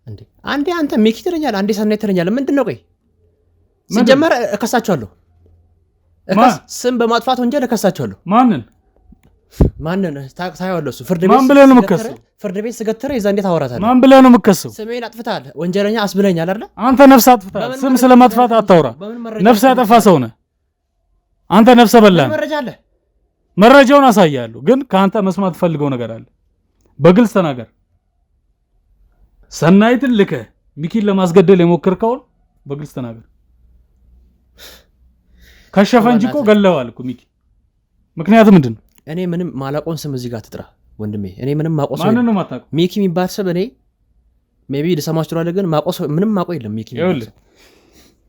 እንዴ አንዴ አንተ ሚኪ ትለኛለህ፣ አንዴ ሰናይት ትለኛለህ። ምንድነው? ቆይ ሲጀመር እከሳቸዋለሁ። ስም በማጥፋት ወንጀል እከሳቸዋለሁ። ማንን ታየዋለህ? እሱ ፍርድ ቤት ማን ብለህ ነው የምትከሰው? ፍርድ ቤት ስገትረህ የዛ እንዴት አወራታለህ? ማን ብለህ ነው የምትከሰው? ስሜን አጥፍተሃል፣ ወንጀለኛ አስብለኛል አይደል? አንተ ነፍስ አጥፍተሃል። ስም ስለማጥፋት አታውራ። ነፍስ ያጠፋ ሰው ነህ አንተ። ነፍሰ በላህ። መረጃ አለ። መረጃውን አሳያለሁ፣ ግን ከአንተ መስማት ፈልገው ነገር አለ። በግልጽ ተናገር። ሰናይትን ልከህ ሚኪን ለማስገደል የሞከርከውን በግልጽ ተናገር። ከሸፈ እንጂ እኮ ገለዋል እኮ ሚኪ። ምክንያቱም ምንድን ነው? እኔ ምንም ማላቆን ስም እዚህ ጋር ትጥራ ወንድሜ። እኔ ምንም ማቆስ ማንን ነው የማታውቀው? ሚኪ የሚባል ስም እኔ ሜቢ ልሰማችሁ ትችላለህ፣ ግን ማቆስ ምንም ማቆ የለም። ሚኪ ይኸውልህ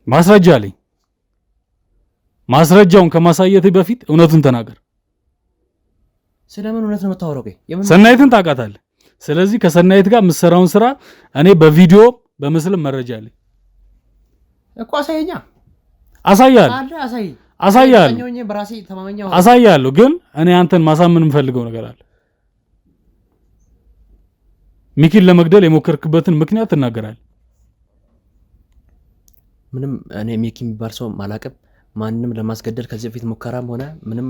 ማስረጃ አለኝ። ማስረጃውን ከማሳየትህ በፊት እውነቱን ተናገር። ስለምን እውነት ነው የምታወራው? ሰናይትን ታውቃታለህ። ስለዚህ ከሰናይት ጋር የምትሰራውን ስራ እኔ በቪዲዮ በምስልም መረጃ አለኝ እኮ። አሳየኛ። አሳያለሁ፣ ግን እኔ አንተን ማሳመን የምፈልገው ነገር አለ። ሚኪን ለመግደል የሞከርክበትን ምክንያት ትናገራለህ። ምንም እኔ ሚኪ የሚባል ሰው አላውቅም። ማንንም ለማስገደል ከዚህ በፊት ሙከራም ሆነ ምንም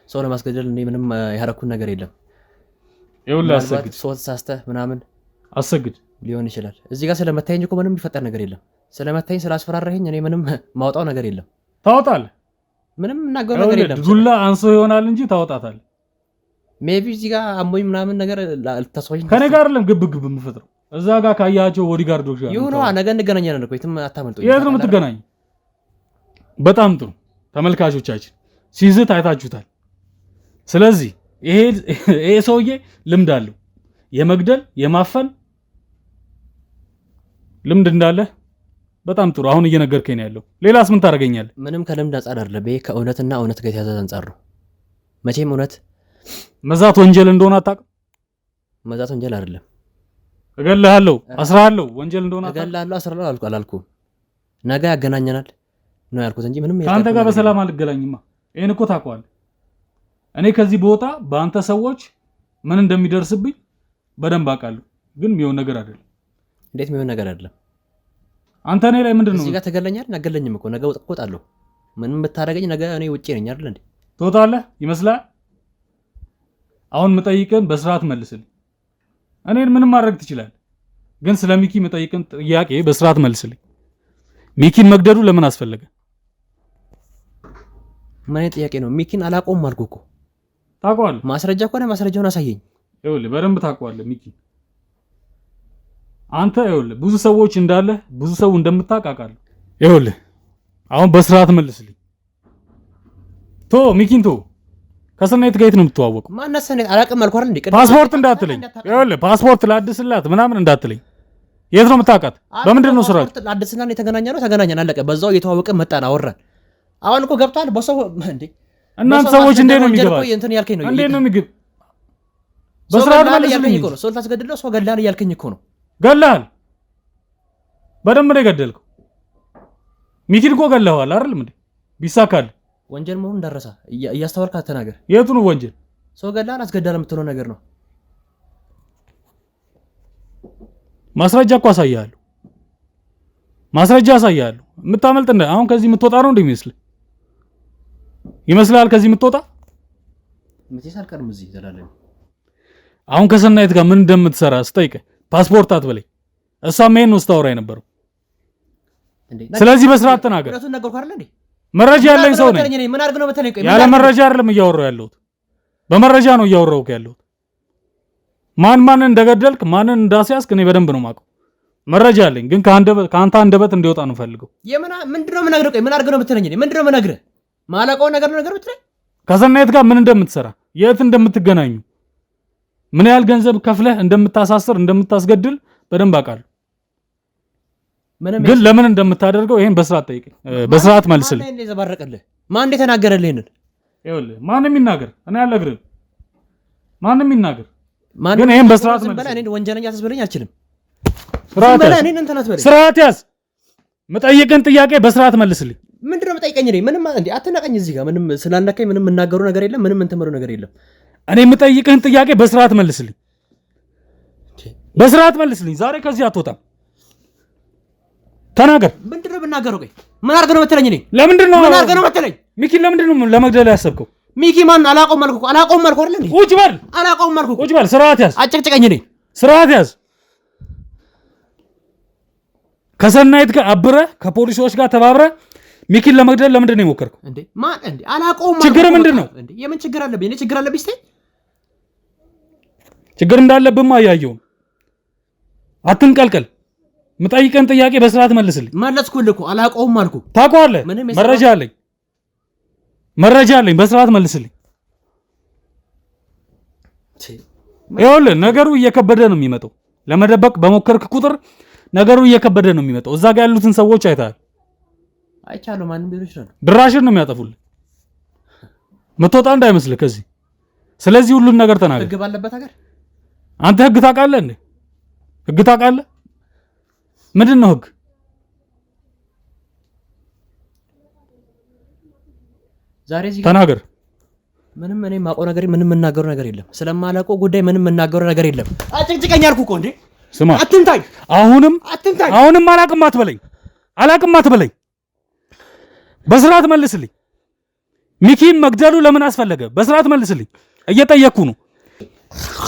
ሰው ለማስገደል እኔ ምንም ያደረኩት ነገር የለም። ይኸውልህ አሰግድ፣ ሰው ተሳስተህ ምናምን አሰግድ ሊሆን ይችላል። እዚህ ጋር ስለመታየኝ እኮ ምንም የሚፈጠር ነገር የለም። ስለመታየኝ ስላስፈራራኸኝ እኔ ምንም ማውጣው ነገር የለም። ታወጣለህ። ምንም እናገር ነገር የለም። ዱላ አንሶ ይሆናል እንጂ ታወጣታለህ። ሜቢ እዚህ ጋር አሞኝ ምናምን ነገር ልታስወኝ ከኔ ጋር አይደለም ግብ የምፈጥረው እዛ ጋር ካያቸው ቦዲጋርዶች ጋር ይሁን። ነገ እንገናኛለን እኮ የትም አታመልጦኝ። የት ነው የምትገናኝ? በጣም ጥሩ ተመልካቾቻችን፣ ሲዝት አይታችሁታል። ስለዚህ ይሄ ሰውዬ ልምድ አለው፣ የመግደል የማፈን ልምድ እንዳለ በጣም ጥሩ። አሁን እየነገርከኝ ያለው ሌላስ ምን ታደርገኛለህ? ምንም ከልምድ አንጻር አይደለም። ይሄ ከእውነትና እውነት ጋር የተያዘ አንጻር ነው። መቼም እውነት መዛት ወንጀል እንደሆነ አታውቅም? መዛት ወንጀል አይደለም። እገልሃለሁ፣ አስራለሁ ወንጀል እንደሆነ አታውቅም? እገልሃለሁ፣ አስራለሁ አላልኩም። ነገ ያገናኘናል ነው ያልኩት እንጂ ምንም ከአንተ ጋር በሰላም አልገናኝማ። ይሄን እኮ ታውቀዋለህ። እኔ ከዚህ ቦታ በአንተ ሰዎች ምን እንደሚደርስብኝ በደንብ አውቃለሁ። ግን የሚሆን ነገር አይደለም። እንዴት የሚሆን ነገር አይደለም? አንተ እኔ ላይ ምንድን ነው እዚህ ጋር ተገለኛል። ነገለኝም እኮ ነገ እወጣለሁ። ምንም ብታደርገኝ ነገ እኔ ውጪ ነኝ አይደል እንዴ? ትወጣለህ ይመስላል። አሁን የምጠይቅህን በስርዓት መልስልኝ። እኔን ምንም ማድረግ ትችላለህ፣ ግን ስለ ሚኪ የምጠይቅህን ጥያቄ በስርዓት መልስልኝ። ሚኪን መግደሉ ለምን አስፈለገ? ምን አይነት ጥያቄ ነው? ሚኪን አላውቀውም አልኩህ እኮ። ታውቀዋለህ? ማስረጃ ከሆነ ማስረጃውን አሳየኝ። ይኸውልህ በደንብ ታውቀዋለህ ሚኪን። አንተ ይኸውልህ ብዙ ሰዎች እንዳለ ብዙ ሰው እንደምታውቅ አውቃለሁ። ይኸውልህ አሁን በስርዓት መልስልኝ። ሚኪን ከሰናይት ጋር የት ነው የምትዋወቀው? ማነው ሰናይት? አላውቅም አልኩህ አይደል እንዴ? ፓስፖርት እንዳትለኝ። ይኸውልህ ፓስፖርት ላድስላት ምናምን እንዳትለኝ። የት ነው የምታውቃት? በምንድን ነው ስራ? አዲስና የተገናኘ ነው ተገናኘን፣ አለቀ። በዛው እየተዋወቅን መጣን፣ አወራን። አሁን እኮ ገብቷል በሰው እንዴ። እናንተ ሰዎች እንዴት ነው የሚገባው? እንትን ያልከኝ ነው እንዴት ነው የሚገባ? በስርዓት ያልከኝ እኮ ነው። ሰው ልታስገድለው ሰው ገላል ያልከኝ እኮ ነው። ገላል በደንብ ነው የገደልከው። ሚኪን እኮ ገለኸዋል አይደለም እንዴ? ቢሳካል ወንጀል መሆኑን እንዳረሳ እያስተዋልክ አትናገር። የቱ ነው ወንጀል? ሰው ገላል አስገዳል የምትለው ነገር ነው። ማስረጃ እኮ አሳያለሁ፣ ማስረጃ አሳያለሁ። የምታመልጥ እንደ አሁን ከዚህ የምትወጣ ነው እንደሚመስል ይመስላል። ከዚህ የምትወጣ ምትይስ አልቀርም እዚህ ዘላለም። አሁን ከሰናይት ጋር ምን እንደምትሰራ ስጠይቅ ፓስፖርት አትበለኝ። እሷም ይሄን ነው ስታወራ የነበረው። ስለዚህ በስርዓት ተናገር። መረጃ ያለኝ ሰው ነኝ። ያለ መረጃ አይደለም እያወራሁ ያለሁት፣ በመረጃ ነው እያወራሁ ያለሁት። ማንን እንደገደልክ ማንን እንዳስያዝክ እኔ በደንብ ነው የማውቀው። መረጃ አለኝ፣ ግን ከአንተ አንደበት እንዲወጣ ነው ፈልገው። ምንድነው የምነግርህ? ቆይ ምን አድርገህ ነው የምትለኝ? ምንድነው የምነግርህ? ማላውቀው ነገር ነው ነገር የምትለኝ? ከሰናይት ጋር ምን እንደምትሰራ፣ የት እንደምትገናኙ፣ ምን ያህል ገንዘብ ከፍለህ እንደምታሳስር እንደምታስገድል በደንብ አውቃለሁ። ግን ለምን እንደምታደርገው ይሄን በስርዓት ጠይቀኝ፣ በስርዓት መልስልኝ። ማን እንደዘባረቀልህ? ማን እንደተናገረልህ? ይሄንን ይኸውልህ ማንም ይናገር፣ እኔ አልነግርህም። ማንም ይናገር፣ ግን ይሄን በስርዓት መልስልኝ። እኔ ወንጀለኛ ታስበለኝ አልችልም። ስርዓት ያዝ። የምጠይቅህን ጥያቄ በስርዓት መልስልኝ። ምንድነው የምጠይቀኝ? እኔ ምንም እንዴ አትናቀኝ። እዚህ ጋር ምንም ስላልነካኝ ምንም የምናገሩ ነገር የለም። ምንም እንትምሩ ነገር የለም። እኔ የምጠይቅህን ጥያቄ በስርዓት መልስልኝ፣ በስርዓት መልስልኝ። ዛሬ ከዚህ አትወጣም። ተናገር። ምንድነው ብናገረው? ቆይ ምን አድርገህ ነው የምትለኝ? እኔ ለምንድን ነው ምን አድርገህ ነው የምትለኝ? ሚኪን ለምንድን ነው ለመግደል ያሰብከው? ሚኪ ማን? አላውቀውም አልኩህ እኮ አላውቀውም አልኩህ አይደል እንዴ? ቁጭ በል። አላውቀውም አልኩህ። ቁጭ በል። ስርዓት ያዝ። አጨቅጭቀኝ። እኔ ስርዓት ያዝ። ከሰናይት ጋር አብረህ ከፖሊሶች ጋር ተባብረህ ሚኪን ለመግደል ለምንድን ነው የሞከርከው? እንዴ ማን? እንዴ አላውቀውም። ችግር ምንድን ነው? እንዴ የምን ችግር አለብኝ? እኔ ችግር አለብኝ ስትይ ችግር እንዳለብህማ አያየው። አትንቀልቀል። የምጠይቀን ጥያቄ በስርዓት መልስልኝ። መለስኩልህ እኮ አላውቀውም አልኩህ። ታውቀዋለህ። መረጃ አለኝ፣ መረጃ አለኝ። በስርዓት መልስልኝ። ይኸውልህ ነገሩ እየከበደ ነው የሚመጣው። ለመደበቅ በሞከርክ ቁጥር ነገሩ እየከበደ ነው የሚመጣው። እዛ ጋር ያሉትን ሰዎች አይተሃል። አይቻለሁ። ማንም ቢሆን ይችላል። ድራሽን ነው የሚያጠፉልህ። ምትወጣ እንዳይመስልህ ከዚህ። ስለዚህ ሁሉን ነገር ተናገር። ህግ ባለበት ሀገር አንተ ህግ ታውቃለህ እንዴ? ህግ ታውቃለህ? ምንድን ነው ህግ? ዛሬ እዚህ ተናገር። ምንም እኔ የማውቀው ነገር ምንም የምናገረው ነገር የለም። ስለማላውቀው ጉዳይ ምንም የምናገረው ነገር የለም። አጭቅጭቀኝ አልኩህ እኮ እንዴ። ስማ፣ አትንታኝ። አሁንም አላቅም አትበለኝ፣ አላቅም አትበለኝ። በስርዓት መልስልኝ። ሚኪን መግደሉ ለምን አስፈለገ? በስርዓት መልስልኝ። እየጠየቅኩ ነው።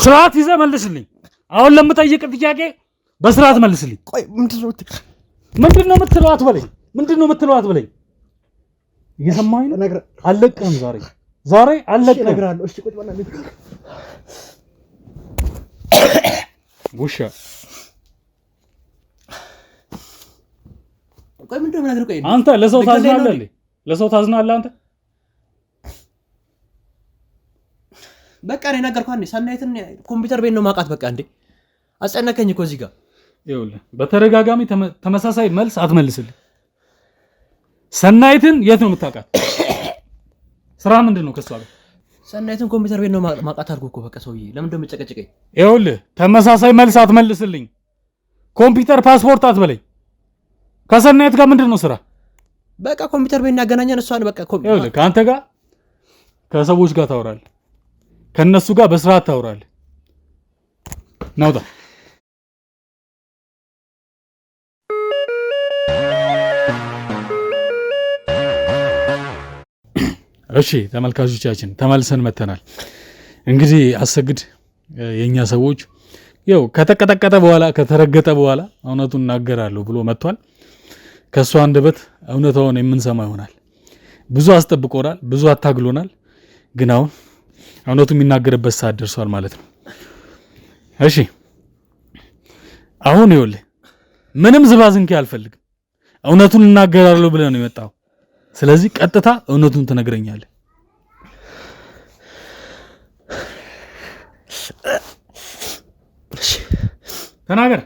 ስርዓት ይዘህ መልስልኝ። አሁን ለምጠይቅ ጥያቄ በስርዓት መልስልኝ። ቆይ ምንድነው የምትለው አትበለኝ። ምንድነው የምትለው አትበለኝ። እየሰማኸኝ ነው? አልለቅህም። ዛሬ አልለቅህም። እነግርሃለሁ። እሺ ቁጭ በል። ውሻ ቆይ ምንድነው የምነግርህ? ቆይ አንተ ለሰው ታዝናለህ? ለሰው ታዝናለህ አንተ? በቃ እኔ ነገርኩህ። አንዴ ሰናይትን ኮምፒውተር ቤት ነው ማውቃት። በቃ እንዴ አስጨነቀኝ እኮ እዚህ ጋር። ይኸውልህ በተደጋጋሚ ተመሳሳይ መልስ አትመልስልኝ። ሰናይትን የት ነው የምታውቃት? ስራ ምንድን ነው ከሷ ጋር? ሰናይትን ኮምፒውተር ቤት ነው ማውቃት አልኩህ እኮ። በቃ ሰውዬ ለምን እንደምጨቀጭቀኝ? ይኸውልህ ተመሳሳይ መልስ አትመልስልኝ። ኮምፒውተር ፓስፖርት አትበለኝ። ከሰናይት ጋር ምንድን ነው ስራ? በቃ ኮምፒውተር ቤት እናገናኘን። እሷን በቃ ይኸውልህ ከአንተ ጋር ከሰዎች ጋር ታወራለህ፣ ከነሱ ጋር በስርዓት ታወራለህ። ናውጣ። እሺ ተመልካቾቻችን ተመልሰን መተናል። እንግዲህ አሰግድ የኛ ሰዎች ያው ከተቀጠቀጠ በኋላ ከተረገጠ በኋላ እውነቱን እናገራለሁ ብሎ መጥቷል። ከሷ አንደበት እውነታውን የምንሰማ ይሆናል። ብዙ አስጠብቆናል፣ ብዙ አታግሎናል። ግን አሁን እውነቱ የሚናገርበት ሰዓት ደርሷል ማለት ነው። እሺ አሁን ይኸውልህ ምንም ዝባዝንኬ አልፈልግም። እውነቱን እናገራለሁ ብለህ ነው የመጣው። ስለዚህ ቀጥታ እውነቱን ትነግረኛለህ። ተናገር።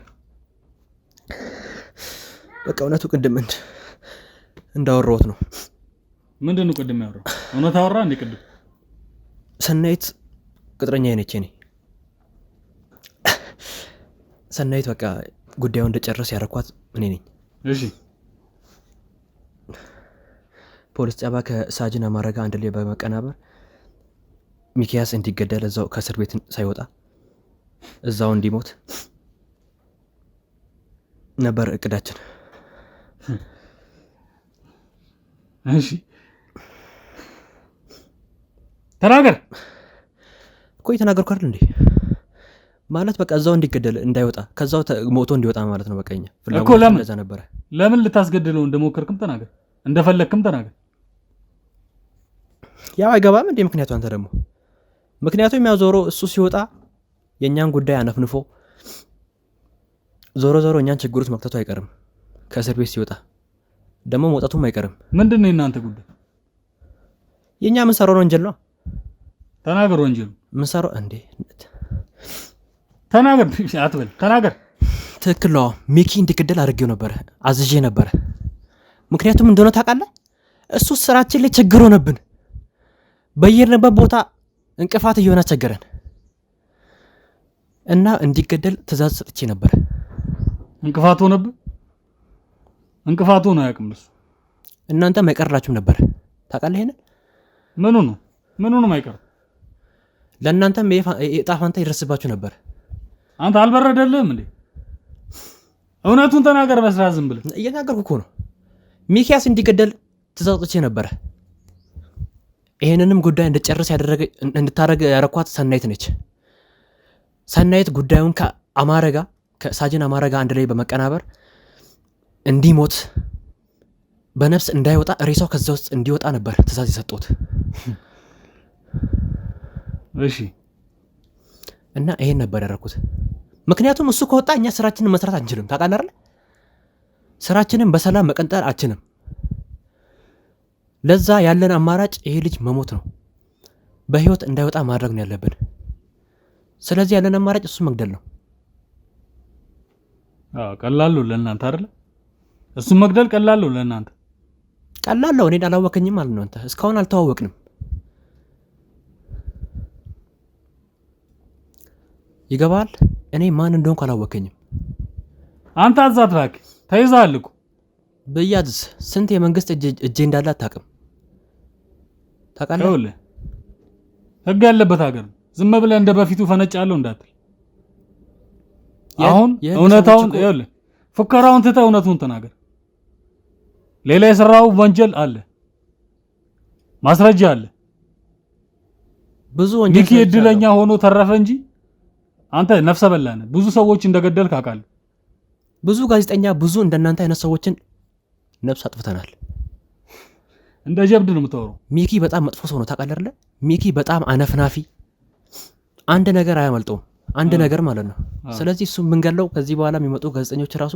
በቃ እውነቱ ቅድም እንዳወራሁት ነው። ምንድን ነው ቅድም ያወራው? እውነት አወራ እንዴ ቅድም? ሰናይት ቅጥረኛ ነች። እኔ ሰናይት በቃ ጉዳዩን እንደጨረስ ያረኳት እኔ ነኝ። እሺ ፖሊስ ጣቢያ ከሳጅን አማረ ጋር አንድ ላይ በመቀናበር ሚኪያስ እንዲገደል እዛው ከእስር ቤት ሳይወጣ እዛው እንዲሞት ነበር እቅዳችን። እሺ ተናገር እኮ የተናገርኩ አይደል እንዴ? ማለት በቃ እዛው እንዲገደል እንዳይወጣ ከዛው ሞቶ እንዲወጣ ማለት ነው። በቃኛ እኮ ለምን ልታስገድለው እንደሞከርክም ተናገር፣ እንደፈለግክም ተናገር። ያው አይገባም እንዴ ምክንያቱ? አንተ ደግሞ ምክንያቱም ያው ዞሮ እሱ ሲወጣ የእኛን ጉዳይ አነፍንፎ ዞሮ እኛን ችግር ውስጥ መክተቱ አይቀርም። ከእስር ቤት ሲወጣ ደግሞ መውጣቱም አይቀርም። ምንድን ነው የእናንተ ጉዳይ? የእኛ ምንሰራው ወንጀል ነው። ተናገር። ወንጀሉ ምንሰራው እንዴ? ተናገር አትበል፣ ተናገር። ትክክል ነው። ሚኪ እንዲገደል አድርጌው ነበረ፣ አዝዤ ነበረ። ምክንያቱም እንደሆነ ታውቃለህ፣ እሱ ስራችን ላይ ችግር ሆነብን። በየርንበት ቦታ እንቅፋት እየሆነ አስቸገረን እና እንዲገደል ትእዛዝ ሰጥቼ ነበር። እንቅፋት ሆነብን? እንቅፋት ሆነ አያውቅም እሱ። እናንተም አይቀርላችሁም ነበር ታውቃለህ። ይሄንን ምኑ ነው አይቀር? ለእናንተም የዕጣ ፈንታ ይደርስባችሁ ነበር። አንተ አልበረደልህም እንዴ? እውነቱን ተናገር በስርዓት። ዝም ብለህ እየተናገርኩ እኮ ነው። ሚኪያስ እንዲገደል ትእዛዝ ሰጥቼ ነበረ። ይሄንንም ጉዳይ እንድታረግ ያረኳት ሰናይት ነች። ሰናይት ጉዳዩን ከሳጅን አማረ ጋር አንድ ላይ በመቀናበር እንዲሞት በነፍስ እንዳይወጣ ሬሳው ከዛ ውስጥ እንዲወጣ ነበር ትእዛዝ የሰጡት። እሺ እና ይሄን ነበር ያደረኩት። ምክንያቱም እሱ ከወጣ እኛ ስራችንን መስራት አንችልም። ታውቃለህ አይደል? ስራችንን በሰላም መቀጠል አንችልም። ለዛ ያለን አማራጭ ይሄ ልጅ መሞት ነው። በህይወት እንዳይወጣ ማድረግ ነው ያለብን። ስለዚህ ያለን አማራጭ እሱ መግደል ነው። ቀላል ነው ለእናንተ አይደል? እሱን መግደል ቀላል ነው ለእናንተ? ቀላል ነው። እኔን አላወቀኝም ማለት ነው። አንተ እስካሁን አልተዋወቅንም። ይገባል? እኔ ማን እንደሆንኩ አላወቀኝም። አንተ አዛት ባክ ተይዛል እኮ። በያዝስ ስንት የመንግስት እጄ እንዳለ አታውቅም። ታውቃለህ? ህግ ያለበት ሀገር ነው። ዝም ብለህ እንደ በፊቱ ፈነጫለሁ እንዳትል። አሁን እውነታውን ይኸውልህ፣ ፉከራውን ትተህ እውነቱን ተናገር። ሌላ የሰራው ወንጀል አለ፣ ማስረጃ አለ። ብዙ ወንጀል ሚኪ እድለኛ ሆኖ ተረፈ እንጂ አንተ ነፍሰ በላ ነህ። ብዙ ሰዎች እንደገደልክ አውቃለሁ። ብዙ ጋዜጠኛ፣ ብዙ እንደናንተ አይነት ሰዎችን ነፍስ አጥፍተናል። እንደ ጀብድ ነው የምታወራው። ሚኪ በጣም መጥፎ ሰው ነው ታውቃለህ አይደል? ሚኪ በጣም አነፍናፊ፣ አንድ ነገር አያመልጠውም። አንድ ነገር ማለት ነው። ስለዚህ እሱ የምንገለው ከዚህ በኋላ የሚመጡ ጋዜጠኞች ራሱ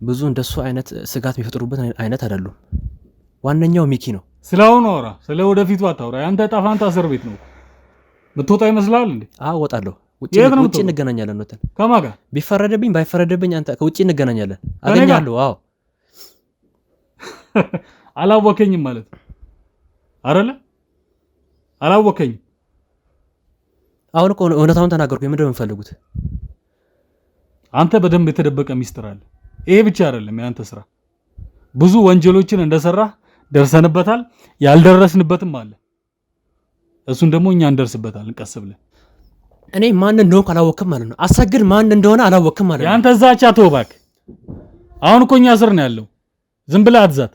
ብዙ እንደሱ አይነት ስጋት የሚፈጥሩበት አይነት አይደሉም። ዋነኛው ሚኪ ነው። ስለአሁኑ አውራ፣ ስለ ወደፊቱ አታውራ። ያንተ ዕጣ ፈንታ እስር ቤት ነው። ምትወጣ ይመስላል እንዴ? አዎ እወጣለሁ። ውጪ እንገናኛለን። ነው ከማን ጋር? ቢፈረደብኝ ባይፈረደብኝ አንተ ከውጪ እንገናኛለን። አገኛለሁ። አዎ አላወከኝም ማለት አይደለ? አላወከኝም። አሁን እኮ እውነታውን ተናገርኩ። ምንድን ነው የምፈልጉት? አንተ በደንብ የተደበቀ ሚስጥር አለ። ይሄ ብቻ አይደለም ያንተ ስራ። ብዙ ወንጀሎችን እንደሰራህ ደርሰንበታል። ያልደረስንበትም አለ። እሱን ደግሞ እኛ እንደርስበታለን ቀስ ብለን። እኔ ማን እንደሆንኩ አላወቅም ማለት ነው። አሰግድ ማን እንደሆነ አላወቅም ማለት ነው። ያንተ ዛቻ ተው እባክህ። አሁን እኮ እኛ ስር ነው ያለው። ዝም ብለህ አትዛት።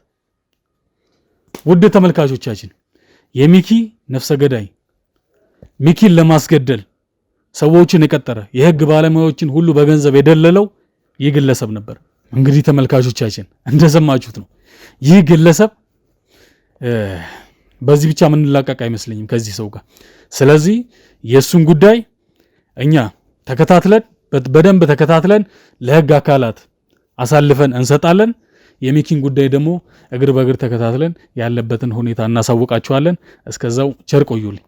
ውድ ተመልካቾቻችን የሚኪ ነፍሰ ገዳይ ሚኪን ለማስገደል ሰዎችን የቀጠረ የህግ ባለሙያዎችን ሁሉ በገንዘብ የደለለው ይህ ግለሰብ ነበር። እንግዲህ ተመልካቾቻችን እንደሰማችሁት ነው። ይህ ግለሰብ በዚህ ብቻ ምንላቀቅ አይመስለኝም ከዚህ ሰው ጋር። ስለዚህ የሱን ጉዳይ እኛ ተከታትለን በደንብ ተከታትለን ለህግ አካላት አሳልፈን እንሰጣለን። የሚኪን ጉዳይ ደግሞ እግር በእግር ተከታትለን ያለበትን ሁኔታ እናሳውቃችኋለን። እስከዛው ቸር ቆዩልኝ።